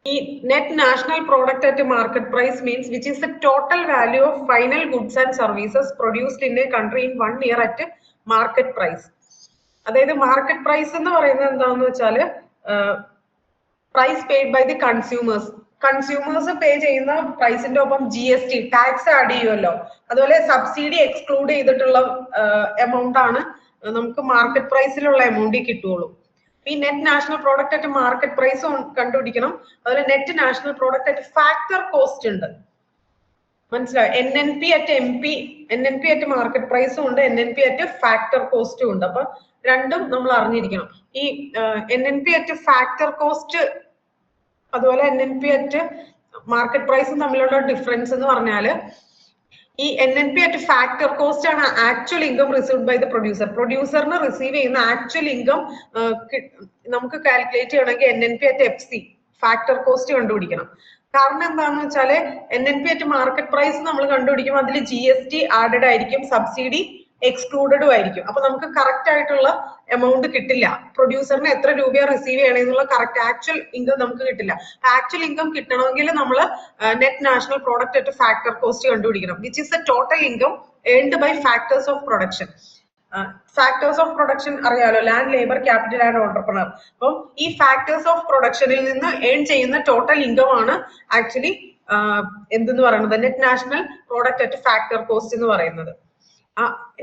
ഈ net national product at market price means which is the total value of final goods and services produced in a country in 1 year at market price. അതായത് market price എന്ന് പറയുന്നത് എന്താണെന്ന് വെച്ചാല് price paid by the consumers പേ ചെയ്യുന്ന പ്രൈസിന്റെ ഒപ്പം GST tax add ചെയ്യുമല്ലോ. അതുപോലെ subsidy exclude ചെയ്തിട്ടുള്ള എമൗണ്ട് ആണ് നമുക്ക് മാർക്കറ്റ് പ്രൈസിലുള്ള എമൗണ്ടിൽ കിട്ടുള്ളൂ. ഈ net national product at market price കണ്ടുപിടിക്കണം. അതുപോലെ net national product at factor cost ഉണ്ട്, മനസ്സിലായോ? NNP അറ്റ് മാർക്കറ്റ് പ്രൈസും ഉണ്ട്, NNP അറ്റ് ഫാക്ടർ കോസ്റ്റും ഉണ്ട്. അപ്പൊ രണ്ടും നമ്മൾ അറിഞ്ഞിരിക്കണം. ഈ NNP അറ്റ് ഫാക്ടർ കോസ്റ്റ് അതുപോലെ NNP അറ്റ് മാർക്കറ്റ് പ്രൈസും തമ്മിലുള്ള ഡിഫറൻസ് എന്ന് പറഞ്ഞാല് ഈ NNP അറ്റ് ഫാക്ടർ കോസ്റ്റ് ആണ് actual income received by the പ്രൊഡ്യൂസറിന് റിസീവ് ചെയ്യുന്ന ആക്ച്വൽ ഇൻകം നമുക്ക് കാൽക്കുലേറ്റ് ചെയ്യണമെങ്കിൽ NNP at FC factor cost കണ്ടുപിടിക്കണം. കാരണം എന്താണെന്ന് വെച്ചാല് NNP അറ്റ് മാർക്കറ്റ് പ്രൈസ് നമ്മൾ കണ്ടുപിടിക്കുമ്പോൾ അതിൽ GST ആഡഡ് ആയിരിക്കും, സബ്സിഡി എക്സ്ക്ലൂഡഡും ആയിരിക്കും. അപ്പൊ നമുക്ക് കറക്റ്റ് ആയിട്ടുള്ള എമൗണ്ട് കിട്ടില്ല. പ്രൊഡ്യൂസറിന് എത്ര രൂപയാണ് റിസീവ് ചെയ്യണമെന്നുള്ള കറക്റ്റ് ആക്ച്വൽ ഇൻകം നമുക്ക് കിട്ടില്ല. ആക്ച്വൽ ഇൻകം കിട്ടണമെങ്കിൽ നമ്മൾ net national product at factor cost കണ്ടുപിടിക്കണം, which is the total income earned by factors of production. Factors of production അറിയാലോ, land, labour, capital and entrepreneur. അപ്പം ഈ ഫാക്ടേഴ്സ് ഓഫ് പ്രൊഡക്ഷനിൽ നിന്ന് earn ചെയ്യുന്ന ടോട്ടൽ ഇൻകം ആണ് actually എന്തെന്ന് പറയുന്നത് net national product at factor cost എന്ന് പറയുന്നത്.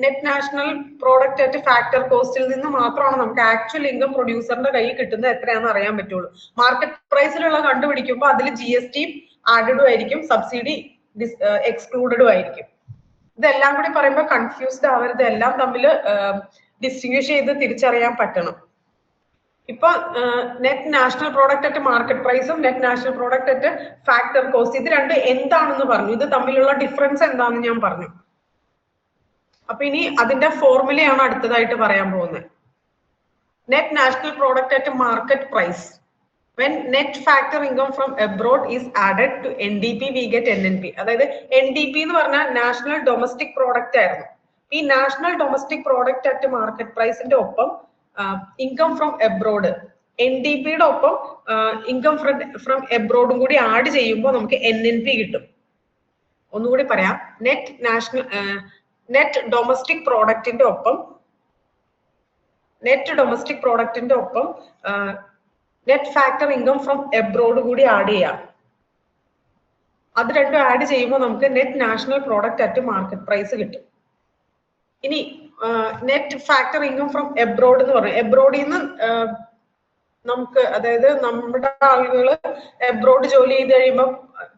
Net national product at factor കോസ്റ്റിൽ നിന്ന് മാത്രമാണ് നമുക്ക് ആക്ച്വൽ ഇൻകം പ്രൊഡ്യൂസറിന്റെ കയ്യിൽ കിട്ടുന്നത് എത്രയാണെന്ന് അറിയാൻ പറ്റുള്ളൂ. മാർക്കറ്റ് പ്രൈസിലുള്ള കണ്ടുപിടിക്കുമ്പോൾ അതിൽ GST ആഡഡും ആയിരിക്കും, സബ്സിഡി എക്സ്ക്ലൂഡഡും ആയിരിക്കും. ഇതെല്ലാം കൂടി പറയുമ്പോൾ കൺഫ്യൂസ്ഡ് ആവരുത്, എല്ലാം തമ്മിൽ ഡിസ്റ്റിങ്വിഷ് ചെയ്ത് തിരിച്ചറിയാൻ പറ്റണം. ഇപ്പൊ net national product at market പ്രൈസും net national product at factor cost ഇത് രണ്ട് എന്താണെന്ന് പറഞ്ഞു. ഇത് തമ്മിലുള്ള ഡിഫറൻസ് എന്താണെന്ന് ഞാൻ പറഞ്ഞു. അപ്പൊ ഇനി അതിന്റെ ഫോർമുലയാണ് അടുത്തതായിട്ട് പറയാൻ പോകുന്നത്. Net national product at market price. When net factor income from abroad is added to NDP, we get NNP. അതായത് NDP എന്ന് പറഞ്ഞാൽ നാഷണൽ ഡൊമസ്റ്റിക് പ്രോഡക്റ്റ് ആയിരുന്നു. ഈ national domestic product at market പ്രൈസിന്റെ ഒപ്പം ഇൻകം ഫ്രം എബ്രോഡ് NDPയുടെ ഒപ്പം income from എബ്രോഡും കൂടി add ചെയ്യുമ്പോൾ നമുക്ക് NNP കിട്ടും. ഒന്നുകൂടി പറയാം, നെറ്റ് ഡൊമസ്റ്റിക് പ്രോഡക്റ്റിന്റെ ഒപ്പം net factor income from abroad കൂടി ആഡ് ചെയ്യാം. അത് രണ്ടും ആഡ് ചെയ്യുമ്പോൾ നമുക്ക് net national product at market price കിട്ടും. ഇനി net factor income from abroad എന്ന് പറയും. എബ്രോഡിൽ നിന്ന് നമുക്ക്, അതായത് നമ്മുടെ ആളുകൾ എബ്രോഡ് ജോലി ചെയ്ത് കഴിയുമ്പോൾ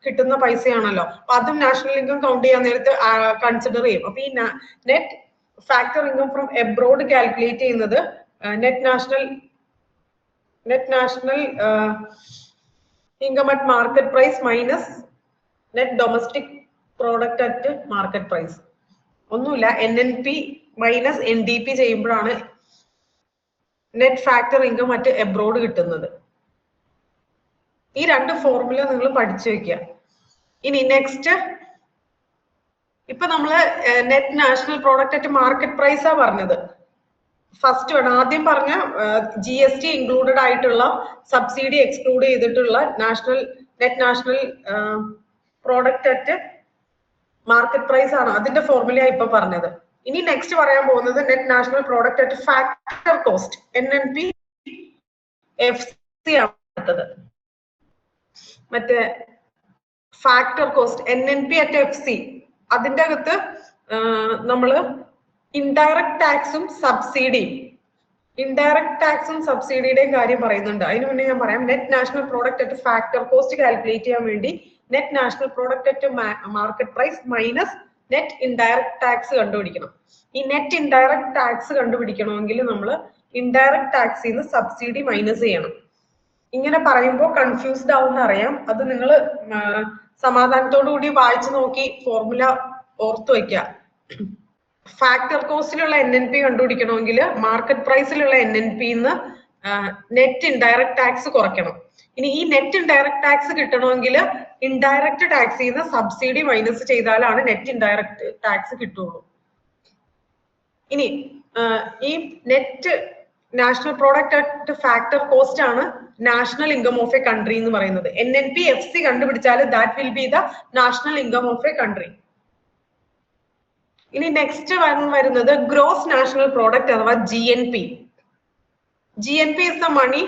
കിട്ടുന്ന പൈസയാണല്ലോ, അപ്പൊ അതും നാഷണൽ ഇൻകം കൗണ്ട് ചെയ്യാൻ നേരത്ത് കൺസിഡർ ചെയ്യും. അപ്പൊ ഈ net factor income from abroad calculate ചെയ്യുന്നത് net national income at market price minus net domestic product at market price. ഒന്നുമില്ല, NNP മൈനസ് NDP ചെയ്യുമ്പോഴാണ് net factor income at abroad കിട്ടുന്നത്. ഈ രണ്ട് ഫോർമുല നിങ്ങൾ പഠിച്ചു വെക്കുക. ഇനി നെക്സ്റ്റ്, ഇപ്പൊ നമ്മള് net national product at market പ്രൈസാ പറഞ്ഞത്. ഫസ്റ്റ് വേണം, ആദ്യം പറഞ്ഞ GST ഇൻക്ലൂഡഡ് ആയിട്ടുള്ള സബ്സിഡി എക്സ്ക്ലൂഡ് ചെയ്തിട്ടുള്ള net national product at market price ആണ്, അതിന്റെ ഫോർമുല ഇപ്പൊ പറഞ്ഞത്. ഇനി നെക്സ്റ്റ് പറയാൻ പോകുന്നത് net national product at factor cost NNP FC ആണ് അടുത്തത്. മറ്റേ factor cost NNP at FC, അതിന്റെ അകത്ത് നമ്മള് ഇൻഡയറക്ട് ടാക്സും സബ്സിഡിയുടെയും കാര്യം പറയുന്നുണ്ട്. അതിന് മുന്നേ ഞാൻ പറയാം, net national product at factor cost calculate ചെയ്യാൻ വേണ്ടി net national product at market price minus net indirect tax കണ്ടുപിടിക്കണം. ഈ നെറ്റ് ഇൻഡയറക്ട് ടാക്സ് കണ്ടുപിടിക്കണമെങ്കിൽ നമ്മൾ ഇൻഡയറക്ട് ടാക്സിൽ നിന്ന് സബ്സിഡി മൈനസ് ചെയ്യണം. ഇങ്ങനെ പറയുമ്പോൾ കൺഫ്യൂസ്ഡ് ആവുന്ന അറിയാം, അത് നിങ്ങൾ സമാധാനത്തോടു കൂടി വായിച്ചു നോക്കി ഫോർമുല ഓർത്തു വയ്ക്കുക. ഫാക്ടർ കോസ്റ്റിലുള്ള NNP കണ്ടുപിടിക്കണമെങ്കിൽ മാർക്കറ്റ് പ്രൈസിലുള്ള NNP ന്ന് നെറ്റ് ഇൻഡയറക്ട് ടാക്സ് കുറയ്ക്കണം. ഇനി ഈ നെറ്റ് ഇൻഡയറക്ട് ടാക്സ് കിട്ടണമെങ്കിൽ ഇൻഡയറക്ട് ടാക്സിൽ നിന്ന് സബ്സിഡി മൈനസ് ചെയ്താലാണ് നെറ്റ് ഇൻഡയറക്ട് ടാക്സ് കിട്ടുള്ളൂ. ഇനി ഈ net national product at factor cost ആണ് national income of a country എന്ന് പറയുന്നത്. NNP FC കണ്ടുപിടിച്ചാൽ that will be the national income of a country. ഇനി നെക്സ്റ്റ് വരുന്നത് ഗ്രോസ് നാഷണൽ പ്രോഡക്റ്റ് അഥവാ GNP. GNP is the money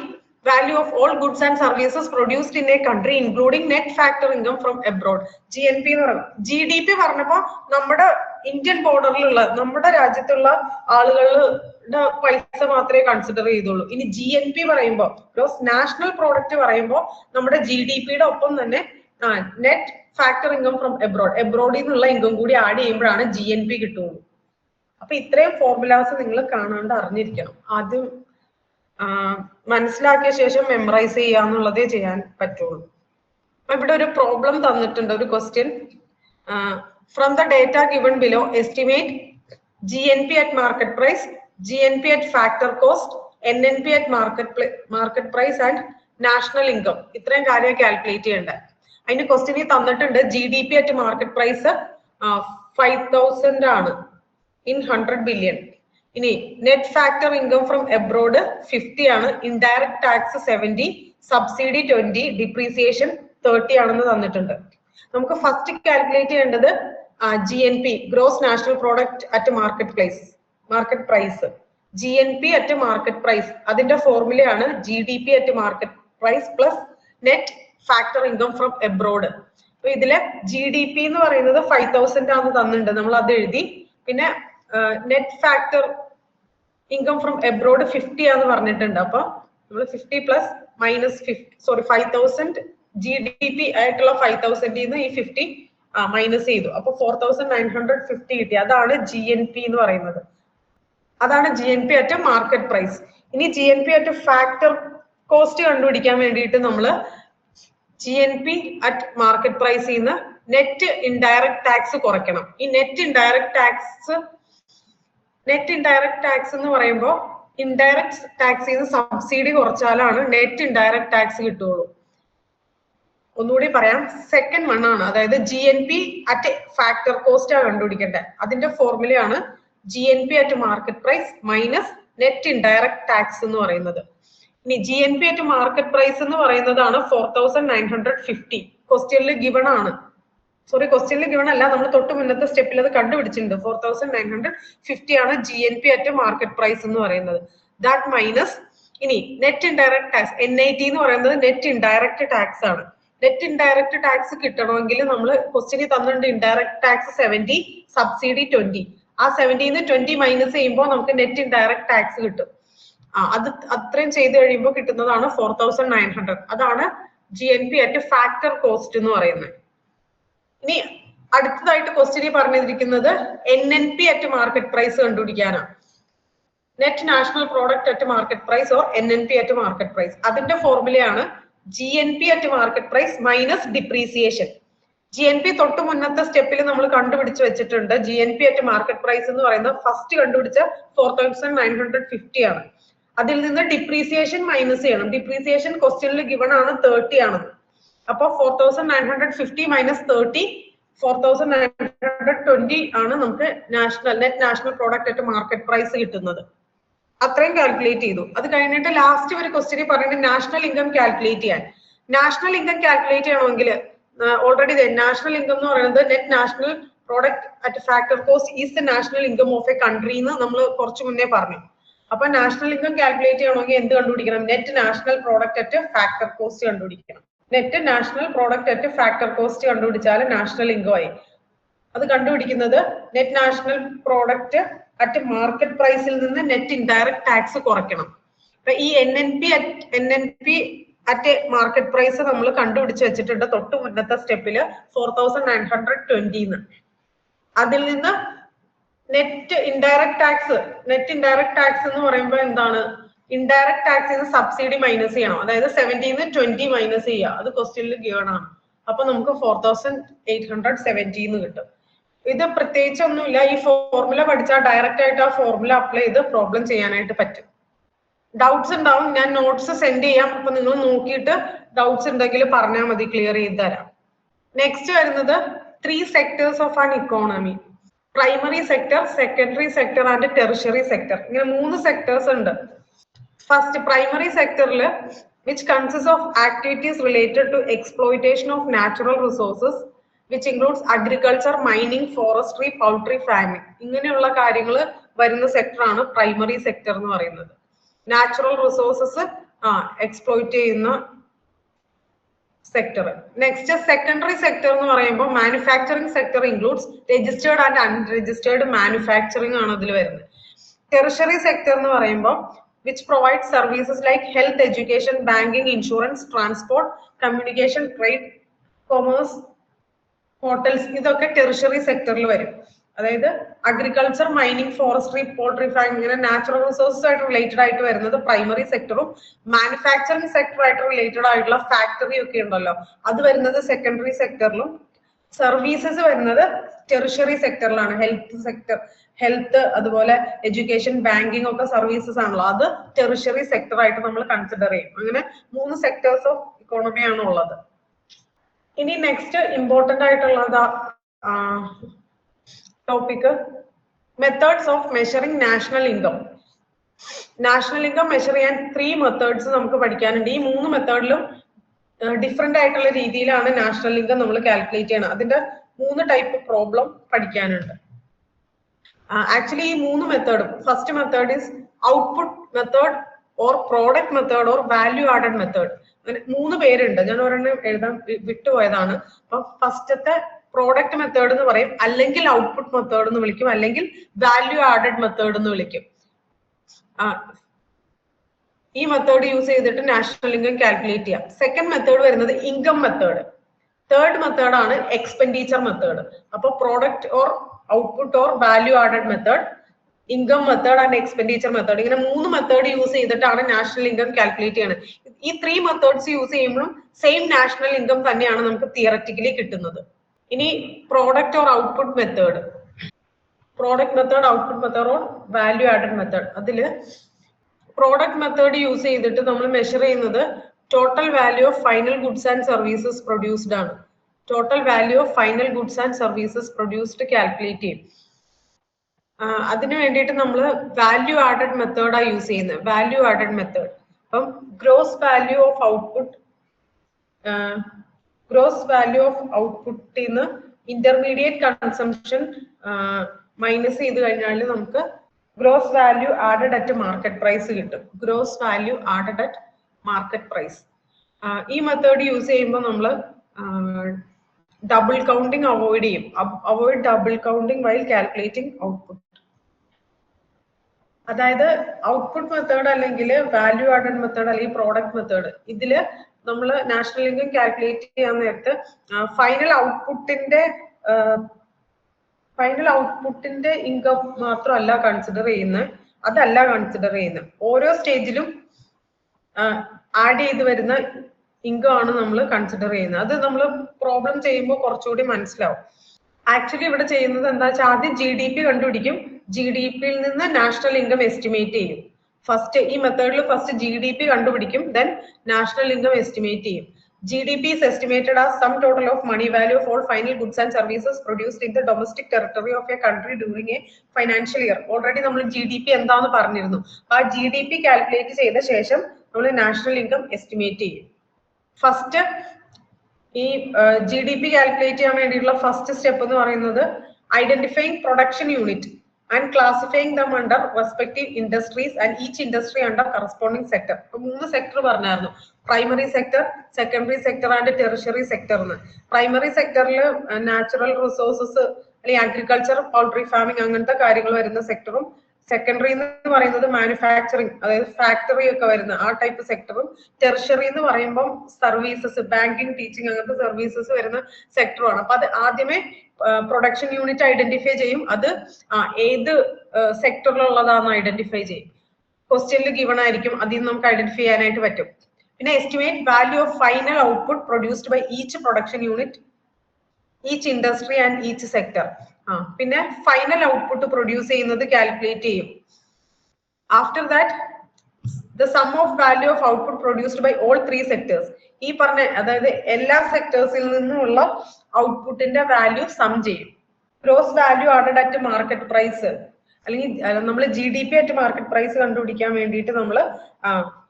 value of all goods and services produced in a country including net factor income from abroad. GNP എന്ന് പറയുന്നത്, GDP പറഞ്ഞപ്പോ നമ്മുടെ Indian ബോർഡറിലുള്ള നമ്മുടെ രാജ്യത്തുള്ള ആളുകളുടെ പൈസ മാത്രമേ കൺസിഡർ ചെയ്തുള്ളൂ. ഇനി GNP പറയുമ്പോൾ, ഗ്രോസ് നാഷണൽ പ്രോഡക്റ്റ് പറയുമ്പോൾ നമ്മുടെ GDPയുടെ ഒപ്പം തന്നെ നെറ്റ് ഫാക്ടർ ഇൻകം ഫ്രം എബ്രോഡിൽ നിന്നുള്ള ഇൻകം കൂടി ആഡ് ചെയ്യുമ്പോഴാണ് GNP കിട്ടുള്ളൂ. അപ്പൊ ഇത്രയും ഫോർമുലാസ് നിങ്ങൾ കാണാണ്ട് അറിഞ്ഞിരിക്കണം. ആദ്യം മനസ്സിലാക്കിയ ശേഷം മെമ്മറൈസ് ചെയ്യാന്നുള്ളതേ ചെയ്യാൻ പറ്റുള്ളൂ. അപ്പൊ ഇവിടെ ഒരു പ്രോബ്ലം തന്നിട്ടുണ്ട്, ഒരു question. From the data given below estimate GNP at market price, GNP at factor cost, NNP at market price and national income. ഇത്രയും കാര്യം കാൽക്കുലേറ്റ് ചെയ്യേണ്ട. അതിന്റെ ക്വസ്റ്റ്യനിൽ തന്നിട്ടുണ്ട് GDP അറ്റ് മാർക്കറ്റ് പ്രൈസ് 5000 ആണ് ഇൻ 100 ബില്യൺ. ഇനി net factor income from abroad 50 ആണ്, indirect tax 70, subsidy 20, depreciation 30 ആണെന്ന് തന്നിട്ടുണ്ട്. നമുക്ക് ഫസ്റ്റ് കാൽക്കുലേറ്റ് ചെയ്യേണ്ടത് GNP, gross national product at market price. GNP at market price, അതിന്റെ ഫോർമുലയാണ് GDP at market price plus net factor income from abroad. അപ്പൊ ഇതില് GDP എന്ന് പറയുന്നത് 5000 ആണെന്ന് തന്നിട്ടുണ്ട്, നമ്മൾ അത് എഴുതി. പിന്നെ net factor income from abroad 50 ആന്ന് പറഞ്ഞിട്ടുണ്ട്. അപ്പൊ നമ്മൾ 50 പ്ലസ് മൈനസ് 5000 GDP ആയിട്ടുള്ള 5000 നിന്ന് ഈ 50 മൈനസ് ചെയ്തു. അപ്പൊ 4950 കിട്ടി. അതാണ് GNP എന്ന് പറയുന്നത്. അതാണ് GNP അറ്റ് മാർക്കറ്റ് പ്രൈസ്. ഇനി GNP അറ്റ് ഫാക്ടർ കോസ്റ്റ് കണ്ടുപിടിക്കാൻ വേണ്ടിയിട്ട് നമ്മൾ GNP അറ്റ് മാർക്കറ്റ് പ്രൈസിൽ നിന്ന് നെറ്റ് ഇൻഡയറക്ട് ടാക്സ് കുറയ്ക്കണം. ഈ നെറ്റ് ഇൻഡയറക്ട് ടാക്സ് എന്ന് പറയുമ്പോൾ ഇൻഡയറക്ട് ടാക്സിൽ നിന്ന് സബ്സിഡി കുറച്ചാലാണ് നെറ്റ് ഇൻഡയറക്ട് ടാക്സ് കിട്ടുള്ളൂ. ഒന്നുകൂടി പറയാം, സെക്കൻഡ് വൺ ആണ്, അതായത് GNP അറ്റ് ഫാക്ടർ കോസ്റ്റ് ആണ് കണ്ടുപിടിക്കേണ്ടത്. അതിന്റെ ഫോർമുലയാണ് GNP at market price minus net indirect tax എന്ന് പറയുന്നത്. ഇനി GNP അറ്റ് മാർക്കറ്റ് പ്രൈസ് എന്ന് പറയുന്നതാണ് 4950. ക്വസ്റ്റ്യനിൽ ഗിവൺ ആണ്, സോറി ക്വസ്റ്റ്യനിൽ ഗിവൺ അല്ല, നമ്മൾ തൊട്ട് മുന്നത്തെ സ്റ്റെപ്പിൽ അത് കണ്ടുപിടിച്ചിട്ടുണ്ട്. 4950 ആണ് GNP അറ്റ് മാർക്കറ്റ് പ്രൈസ് എന്ന് പറയുന്നത്. ദാറ്റ് മൈനസ് ഇനി നെറ്റ് ഇൻഡയറക്ട് ടാക്സ് NIT എന്ന് പറയുന്നത് നെറ്റ് ഇൻഡയറക്ട് ടാക്സ് ആണ്. നെറ്റ് ഇൻഡയറക്ട് ടാക്സ് കിട്ടണമെങ്കിൽ നമ്മൾ ക്വസ്റ്റ്യനിൽ തന്നിട്ടുണ്ട് ഇൻഡയറക്ട് ടാക്സ് 70, സബ്സിഡി 20. ആ 70 20 മൈനസ് ചെയ്യുമ്പോൾ നമുക്ക് നെറ്റ് ഇൻഡയറക്ട് ടാക്സ് കിട്ടും. അത് അത്രയും ചെയ്ത് കഴിയുമ്പോൾ കിട്ടുന്നതാണ് 4900. അതാണ് GNP അറ്റ് ഫാക്ടർ കോസ്റ്റ് എന്ന് പറയുന്നത്. ഇനി അടുത്തതായിട്ട് ക്വസ്റ്റ്യനിൽ പറഞ്ഞിരിക്കുന്നത് NNP അറ്റ് മാർക്കറ്റ് പ്രൈസ് കണ്ടുപിടിക്കാനാണ്. Net national product at market price or NNP at market price. അതിന്റെ ഫോർമുലയാണ് GNP at market price minus depreciation. GNP തൊട്ട് മുന്നത്തെ സ്റ്റെപ്പിൽ നമ്മൾ കണ്ടുപിടിച്ച് വെച്ചിട്ടുണ്ട്. GNP അറ്റ് മാർക്കറ്റ് പ്രൈസ് എന്ന് പറയുന്നത് ഫസ്റ്റ് കണ്ടുപിടിച്ച 4950 ആണ്. അതിൽ നിന്ന് ഡിപ്രീസിയേഷൻ മൈനസ് ചെയ്യണം. ഡിപ്രീസിയേഷൻ ക്വസ്റ്റ്യനിൽ ഗിവൺ ആണ് 30 ആണെന്ന്. അപ്പൊ 4950 മൈനസ് 30 4920 ആണ് നമുക്ക് net national product at market price കിട്ടുന്നത്. അത്രയും കാൽക്കുലേറ്റ് ചെയ്തു. അത് കഴിഞ്ഞിട്ട് ലാസ്റ്റ് ഒരു ക്വസ്റ്റ്യൻ പറഞ്ഞിട്ട് നാഷണൽ ഇൻകം കാൽക്കുലേറ്റ് ചെയ്യാൻ. നാഷണൽ ഇൻകം കാൽക്കുലേറ്റ് ചെയ്യണമെങ്കിൽ ഓൾറെഡി നാഷണൽ ഇൻകം എന്ന് പറയുന്നത് net national product at factor cost is the national income of a country എന്ന് നമ്മൾ കുറച്ചു മുന്നേ പറഞ്ഞു. അപ്പൊ നാഷണൽ ഇൻകം കാൽക്കുലേറ്റ് ചെയ്യണമെങ്കിൽ എന്ത് കണ്ടുപിടിക്കണം? Net national product at factor cost കണ്ടുപിടിക്കണം. Net national product at factor cost കണ്ടുപിടിച്ചാൽ നാഷണൽ ഇൻകം ആയി. അത് കണ്ടുപിടിക്കുന്നത് net national product at market പ്രൈസിൽ നിന്ന് നെറ്റ് ഇൻഡയറക്ട് ടാക്സ് കുറയ്ക്കണം. അപ്പൊ ഈ NNP അറ്റ് മാർക്കറ്റ് പ്രൈസ് നമ്മൾ കണ്ടുപിടിച്ച് വെച്ചിട്ടുണ്ട് തൊട്ട് മുന്നത്തെ സ്റ്റെപ്പില് 4920. അതിൽ നിന്ന് നെറ്റ് ഇൻഡയറക്ട് ടാക്സ് എന്ന് പറയുമ്പോൾ എന്താണ്? ഇൻഡയറക്ട് ടാക്സിന് സബ്സിഡി മൈനസ് ചെയ്യണം. അതായത് 70 20 മൈനസ് ചെയ്യുക. അത് ക്വസ്റ്റ്യനിൽ ഗിവൺ ആണ്. അപ്പൊ നമുക്ക് 4870 കിട്ടും. ഇത് പ്രത്യേകിച്ച് ഒന്നുമില്ല. ഈ ഫോർമുല പഠിച്ചാൽ ഡയറക്റ്റ് ആയിട്ട് ആ ഫോർമുല അപ്ലൈ ചെയ്ത് പ്രോബ്ലം ചെയ്യാനായിട്ട് പറ്റും. ഡൗട്ട്സ് ഉണ്ടാവും, ഞാൻ നോട്ട്സ് സെൻഡ് ചെയ്യാം. അപ്പൊ നിങ്ങൾ നോക്കിയിട്ട് ഡൗട്ട്സ് ഉണ്ടെങ്കിൽ പറഞ്ഞാൽ മതി, ക്ലിയർ ചെയ്ത് തരാം. നെക്സ്റ്റ് വരുന്നത് 3 sectors of an economy. Primary sector, secondary sector and tertiary sector. ഇങ്ങനെ 3 സെക്ടേഴ്സ് ഉണ്ട്. ഫസ്റ്റ് പ്രൈമറി സെക്ടറിൽ which consists of activities related to exploitation of natural resources which includes agriculture, mining, forestry, poultry, farming. ഇങ്ങനെയുള്ള കാര്യങ്ങൾ വരുന്ന sector ആണ് primary sector എന്ന് പറയുന്നത്. Natural resources exploit ചെയ്യുന്ന സെക്ടർ. നെക്സ്റ്റ് സെക്കൻഡറി സെക്ടർ എന്ന് പറയുമ്പോൾ manufacturing sector includes registered and unregistered manufacturing ആണ് അതിൽ വരുന്നത്. ടെറിഷറി സെക്ടർ എന്ന് പറയുമ്പോൾ which provides services like health, education, banking, insurance, transport, communication, trade, commerce, hotels. ഇതൊക്കെ ടെറിഷറി സെക്ടറിൽ വരും. അതായത് agriculture, mining, forestry, poultry farming ഇങ്ങനെ നാച്ചുറൽ റിസോഴ്സസ് ആയിട്ട് റിലേറ്റഡ് ആയിട്ട് വരുന്നത് പ്രൈമറി സെക്ടറും മാനുഫാക്ചറിംഗ് സെക്ടർ ആയിട്ട് റിലേറ്റഡ് ആയിട്ടുള്ള ഫാക്ടറി ഒക്കെ ഉണ്ടല്ലോ അത് വരുന്നത് സെക്കൻഡറി സെക്ടറിലും. സർവീസസ് വരുന്നത് ടെറിഷറി സെക്ടറിലാണ്. ഹെൽത്ത് അതുപോലെ എഡ്യൂക്കേഷൻ, ബാങ്കിങ് ഒക്കെ സർവീസസ് ആണല്ലോ, അത് ടെറിഷറി സെക്ടർ ആയിട്ട് നമ്മൾ കൺസിഡർ ചെയ്യും. അങ്ങനെ 3 സെക്ടേഴ്സ് ഓഫ് ഇക്കോണമി ആണ് ഉള്ളത്. ഇനി നെക്സ്റ്റ് ഇമ്പോർട്ടന്റ് ആയിട്ടുള്ള topic methods of measuring national income. National income measure ചെയ്യാൻ 3 മെത്തേഡ്സ് നമുക്ക് പഠിക്കാനുണ്ട്. ഈ 3 മെത്തേഡിലും ഡിഫറെന്റ് ആയിട്ടുള്ള രീതിയിലാണ് നാഷണൽ ഇൻകം നമ്മൾ കാൽക്കുലേറ്റ് ചെയ്യണം. അതിന്റെ 3 ടൈപ്പ് പ്രോബ്ലം പഠിക്കാനുണ്ട്. ആക്ച്വലി ഈ 3 മെത്തേഡും first method is output method or product method or value added method. അങ്ങനെ 3 പേരുണ്ട്. ഞാൻ ഒരെണ്ണം എഴുതാൻ വിട്ടുപോയതാണ്. അപ്പൊ ഫസ്റ്റത്തെ പ്രോഡക്റ്റ് മെത്തേഡ് എന്ന് പറയും, അല്ലെങ്കിൽ ഔട്ട്പുട്ട് മെത്തേഡ് എന്ന് വിളിക്കും, അല്ലെങ്കിൽ വാല്യൂ ആഡഡ് മെത്തേഡ് എന്ന് വിളിക്കും. ഈ മെത്തേഡ് യൂസ് ചെയ്തിട്ട് നാഷണൽ ഇൻകം കാൽക്കുലേറ്റ് ചെയ്യാം. സെക്കൻഡ് മെത്തേഡ് വരുന്നത് ഇൻകം മെത്തേഡ്. തേർഡ് മെത്തേഡ് ആണ് എക്സ്പെൻഡിച്ചർ മെത്തേഡ്. അപ്പൊ product or output or value added method, income method and expenditure method, ഇങ്ങനെ 3 മെത്തേഡ് യൂസ് ചെയ്തിട്ടാണ് നാഷണൽ ഇൻകം കാൽക്കുലേറ്റ് ചെയ്യുന്നത്. ഈ 3 മെത്തേഡ്സ് യൂസ് ചെയ്യുമ്പോഴും സെയിം നാഷണൽ ഇൻകം തന്നെയാണ് നമുക്ക് തിയററ്റിക്കലി കിട്ടുന്നത്. ഇനി product or output method, product method, output method or value added method. അതില് പ്രോഡക്റ്റ് മെത്തേഡ് യൂസ് ചെയ്തിട്ട് നമ്മൾ മെഷർ ചെയ്യുന്നത് total value of final goods and services produced ആണ്. Total value of final goods and services produced calculate ചെയ്യും. അതിനു വേണ്ടിയിട്ട് നമ്മൾ value added മെത്തേഡാണ് യൂസ് ചെയ്യുന്നത്. Value added method. അപ്പം gross value of output, gross value of ഔട്ട്പുട്ടിൽ നിന്ന് ഇന്റർമീഡിയറ്റ് കൺസംഷൻ മൈനസ് ചെയ്ത് കഴിഞ്ഞാൽ നമുക്ക് gross value added at market price കിട്ടും. Gross value added at market price. ഈ മെത്തേഡ് യൂസ് ചെയ്യുമ്പോൾ നമ്മൾ ഡബിൾ കൗണ്ടിങ് അവോയ്ഡ് ചെയ്യും. Avoid double counting while calculating output. അതായത് ഔട്ട്പുട്ട് മെത്തേഡ് അല്ലെങ്കിൽ വാല്യൂ ആഡഡ് മെത്തേഡ് അല്ലെങ്കിൽ പ്രോഡക്റ്റ് മെത്തേഡ്, ഇതില് നമ്മൾ നാഷണൽ ഇൻകം കാൽക്കുലേറ്റ് ചെയ്യാൻ നേരത്ത് ഫൈനൽ ഔട്ട്പുട്ടിന്റെ ഇൻകം മാത്രമല്ല കൺസിഡർ ചെയ്യുന്നത്, അതല്ല കൺസിഡർ ചെയ്യുന്നത്. ഓരോ സ്റ്റേജിലും ആഡ് ചെയ്ത് വരുന്ന ഇൻകം ആണ് നമ്മൾ കൺസിഡർ ചെയ്യുന്നത്. അത് നമ്മൾ പ്രോബ്ലം ചെയ്യുമ്പോൾ കുറച്ചുകൂടി മനസ്സിലാവും. ആക്ച്വലി ഇവിടെ ചെയ്യുന്നത് എന്താ വെച്ചാൽ ആദ്യം GDP കണ്ടുപിടിക്കും, GDPയിൽ നിന്ന് നാഷണൽ ഇൻകം എസ്റ്റിമേറ്റ് ചെയ്യും. ഫസ്റ്റ് ഈ മെത്തേഡിൽ ഫസ്റ്റ് GDP കണ്ടുപിടിക്കും, ദെൻ നാഷണൽ ഇൻകം എസ്റ്റിമേറ്റ് ചെയ്യും. GDP is estimated as sum total of money value of all final goods and services produced in the domestic territory of a country during a financial year. Already നമ്മൾ GDP എന്താന്ന് പറഞ്ഞിരുന്നു. ആ GDP calculate ചെയ്ത ശേഷം നമ്മൾ national income estimate ചെയ്യും. First ഈ GDP calculate ചെയ്യാൻ വേണ്ടിയിട്ടുള്ള ഫസ്റ്റ് സ്റ്റെപ്പ് എന്ന് പറയുന്നത് identifying production unit and classifying dum under respective industries and each industry under corresponding sector. ഇപ്പൊ 3 സെക്ടർ പറഞ്ഞായിരുന്നു, primary sector, secondary sector and tertiary sector എന്ന്. പ്രൈമറി സെക്ടറിൽ നാച്ചുറൽ റിസോഴ്സസ് അല്ലെങ്കിൽ അഗ്രികൾച്ചർ, പൗൾട്രി ഫാമിംഗ് അങ്ങനത്തെ കാര്യങ്ങൾ വരുന്ന സെക്ടറും, സെക്കൻഡറി എന്ന് പറയുന്നത് മാനുഫാക്ചറിങ്, അതായത് ഫാക്ടറി ഒക്കെ വരുന്ന ആ ടൈപ്പ് സെക്ടറും, ടെറിഷറി എന്ന് പറയുമ്പോൾ സർവീസസ്, ബാങ്കിങ്, ടീച്ചിങ് അങ്ങനത്തെ സർവീസസ് വരുന്ന സെക്ടറുമാണ്. അപ്പൊ അത് ആദ്യമേ പ്രൊഡക്ഷൻ യൂണിറ്റ് ഐഡന്റിഫൈ ചെയ്യും, അത് ഏത് സെക്ടറിലുള്ളതാണെന്ന് ഐഡന്റിഫൈ ചെയ്യും. ക്വസ്റ്റ്യനിൽ ഗിവൺ ആയിരിക്കും, അതിൽ നിന്ന് നമുക്ക് ഐഡന്റിഫൈ ചെയ്യാനായിട്ട് പറ്റും. പിന്നെ estimate value of final output produced by each production unit, each industry and each sector. പിന്നെ ഫൈനൽ ഔട്ട്പുട്ട് പ്രൊഡ്യൂസ് ചെയ്യുന്നത് കാൽക്കുലേറ്റ് ചെയ്യും. After that the sum of value of output produced by all 3 sectors. ഈ പറഞ്ഞ അതായത് എല്ലാ സെക്ടേഴ്സിൽ നിന്നുമുള്ള ഔട്ട്പുട്ടിന്റെ വാല്യൂ സം ചെയ്യും. Gross value added at market price, അല്ലെങ്കിൽ നമ്മൾ GDP അറ്റ് മാർക്കറ്റ് പ്രൈസ് കണ്ടുപിടിക്കാൻ വേണ്ടിയിട്ട് നമ്മൾ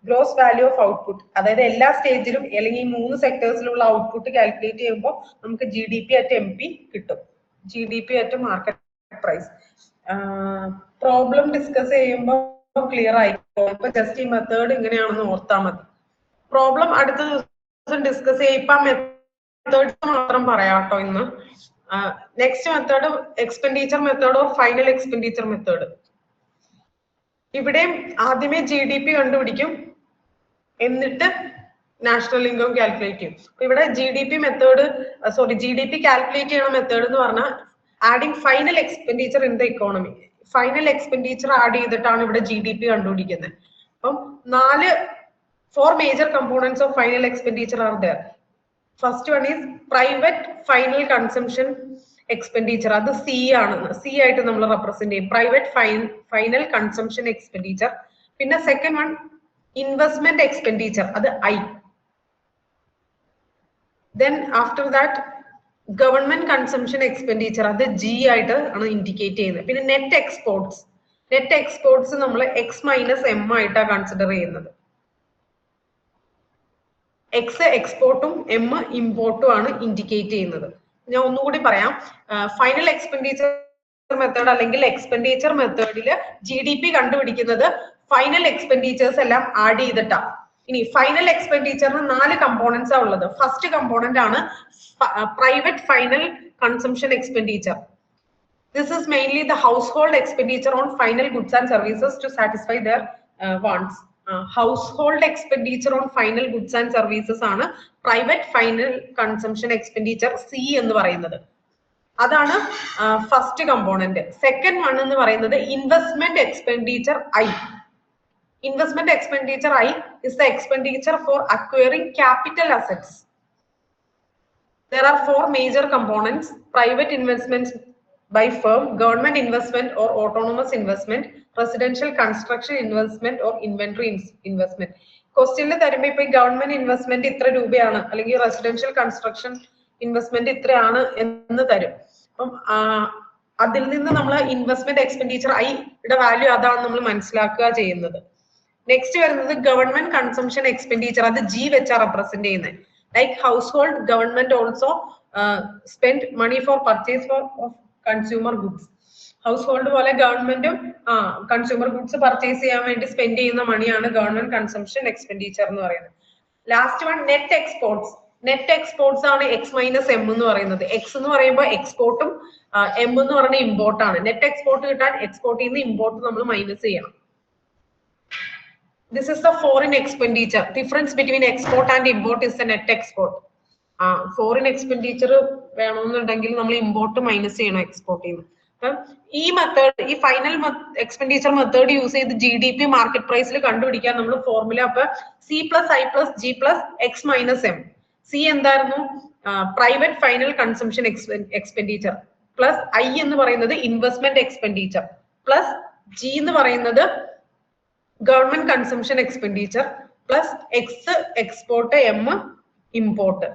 ഗ്രോസ് വാല്യൂ ഓഫ് ഔട്ട്പുട്ട്, അതായത് എല്ലാ സ്റ്റേജിലും അല്ലെങ്കിൽ 3 സെക്ടേഴ്സിലുള്ള ഔട്ട്പുട്ട് കാൽക്കുലേറ്റ് ചെയ്യുമ്പോൾ നമുക്ക് GDP അറ്റ് MP കിട്ടും. GDP at market price. Problem discuss ചെയ്യുമ്പോൾ ക്ലിയർ ആയിക്കോ. ഇപ്പൊ ജസ്റ്റ് ഈ മെത്തേഡ് ഇങ്ങനെയാണെന്ന് ഓർത്താൽ മതി. പ്രോബ്ലം അടുത്ത ദിവസം ഡിസ്കസ് ചെയ്യും. ഇപ്പൊ മെത്തേഡ്സ് മാത്രം പറയാട്ടോ ഇന്ന്. Next method expenditure method or final expenditure method. ഇവിടെ ആദ്യമേ GDP കണ്ടുപിടിക്കും, എന്നിട്ട് നാഷണൽ ഇൻകം കാൽക്കുലേറ്റ് ചെയ്യും. ഇവിടെ GDP കാൽക്കുലേറ്റ് ചെയ്യണ മെത്തേഡ് എന്ന് പറഞ്ഞാൽ adding final expenditure in the economy. Final expenditure add ചെയ്തിട്ടാണ് ഇവിടെ GDP കണ്ടുപിടിക്കുന്നത്. അപ്പം 4 major components of final expenditure are there. First one is private final consumption expenditure. അത് C ആണ്. C ആയിട്ട് നമ്മൾ റെപ്രസെന്റ് ചെയ്യും. Private final consumption expenditure. പിന്നെ സെക്കൻഡ് വൺ ഇൻവെസ്റ്റ്മെന്റ് എക്സ്പെൻഡിച്ചർ, അത് I. Then after that government consumption expenditure, അത് G ആയിട്ട് ആണ് ഇൻഡിക്കേറ്റ് ചെയ്യുന്നത്. പിന്നെ നെറ്റ് എക്സ്പോർട്സ് നമ്മൾ X മൈനസ് M ആയിട്ടാണ് കൺസിഡർ ചെയ്യുന്നത്. X എക്സ്പോർട്ടും M ഇമ്പോർട്ടും ആണ് ഇൻഡിക്കേറ്റ് ചെയ്യുന്നത്. ഞാൻ ഒന്നുകൂടി പറയാം. ഫൈനൽ എക്സ്പെൻഡിച്ചർ മെത്തേഡ് അല്ലെങ്കിൽ എക്സ്പെൻഡിച്ചർ മെത്തേഡില് GDP കണ്ടുപിടിക്കുന്നത് ഫൈനൽ എക്സ്പെൻഡിച്ചേഴ്സ് എല്ലാം ആഡ് ചെയ്തിട്ടാ. ഇനി ഫൈനൽ എക്സ്പെൻഡിച്ചറിന് 4 കമ്പോണൻസ് ആ ഉള്ളത്. ഫസ്റ്റ് കമ്പോണന്റ് ആണ് private final consumption expenditure. This is mainly the household expenditure on final goods and services to satisfy their wants. Household expenditure on final goods and services ആണ് private final consumption expenditure C എന്ന് പറയുന്നത്. അതാണ് first component. Second one എന്ന് പറയുന്നത് investment expenditure I. Investment expenditure I is the expenditure for acquiring capital assets. There are four major components: private investments by firm, government investment or autonomous investment, residential construction investment or inventory investment. Question തരുമ്പോൾ ഇപ്പൊ government investment ഇത്ര രൂപയാണ് അല്ലെങ്കിൽ residential construction investment ഇത്രയാണ് എന്ന് തരും. അപ്പം അതിൽ നിന്ന് നമ്മൾ ഇൻവെസ്റ്റ്മെന്റ് എക്സ്പെൻഡിച്ചർ ഐയുടെ വാല്യൂ അതാണ് നമ്മൾ മനസ്സിലാക്കുക ചെയ്യുന്നത്. നെക്സ്റ്റ് വരുന്നത് ഗവൺമെന്റ് കൺസംഷൻ എക്സ്പെൻഡിച്ചർ, അത് ജി വെച്ചാ റെപ്രസെന്റ് ചെയ്യുന്നത്. Like household government also spend money for purchase of consumer goods. Household പോലെ ഗവൺമെന്റും കൺസ്യൂമർ ഗുഡ്സ് പർച്ചേസ് ചെയ്യാൻ വേണ്ടി സ്പെൻഡ് ചെയ്യുന്ന മണിയാണ് ഗവൺമെന്റ് കൺസംഷൻ എക്സ്പെൻഡിച്ചർ എന്ന് പറയുന്നത്. Last one net exports. Net exports ആണ് എക്സ് മൈനസ് എം എന്ന് പറയുന്നത്. എക്സ് എന്ന് പറയുമ്പോൾ എക്സ്പോർട്ടും എം എന്ന് പറയുന്നത് ഇമ്പോർട്ട് ആണ്. നെറ്റ് എക്സ്പോർട്ട് കിട്ടാൻ എക്സ്പോർട്ടിൽ നിന്ന് ഇമ്പോർട്ട് നമ്മൾ മൈനസ് ചെയ്യണം. This is the foreign expenditure. Difference between export and import is the net export. Foreign expenditure വേണമെന്നുണ്ടെങ്കിൽ നമ്മൾ ഇമ്പോർട്ട് മൈനസ് ചെയ്യണം എക്സ്പോർട്ടിൽ നിന്ന്. ഈ മെത്തേഡ്, ഈ ഫൈനൽ എക്സ്പെൻഡിച്ചർ മെത്തേഡ് യൂസ് ചെയ്ത് ജി ഡി പി മാർക്കറ്റ് പ്രൈസിൽ കണ്ടുപിടിക്കാൻ നമ്മൾ ഫോർമുല അപ്പൊ C plus I plus G plus X minus M. C എന്തായിരുന്നു? Private final consumption expenditure plus I എന്ന് പറയുന്നത് ഇൻവെസ്റ്റ്മെന്റ് എക്സ്പെൻഡിച്ചർ പ്ലസ് ജി എന്ന് പറയുന്നത് government consumption expenditure plus X export M import.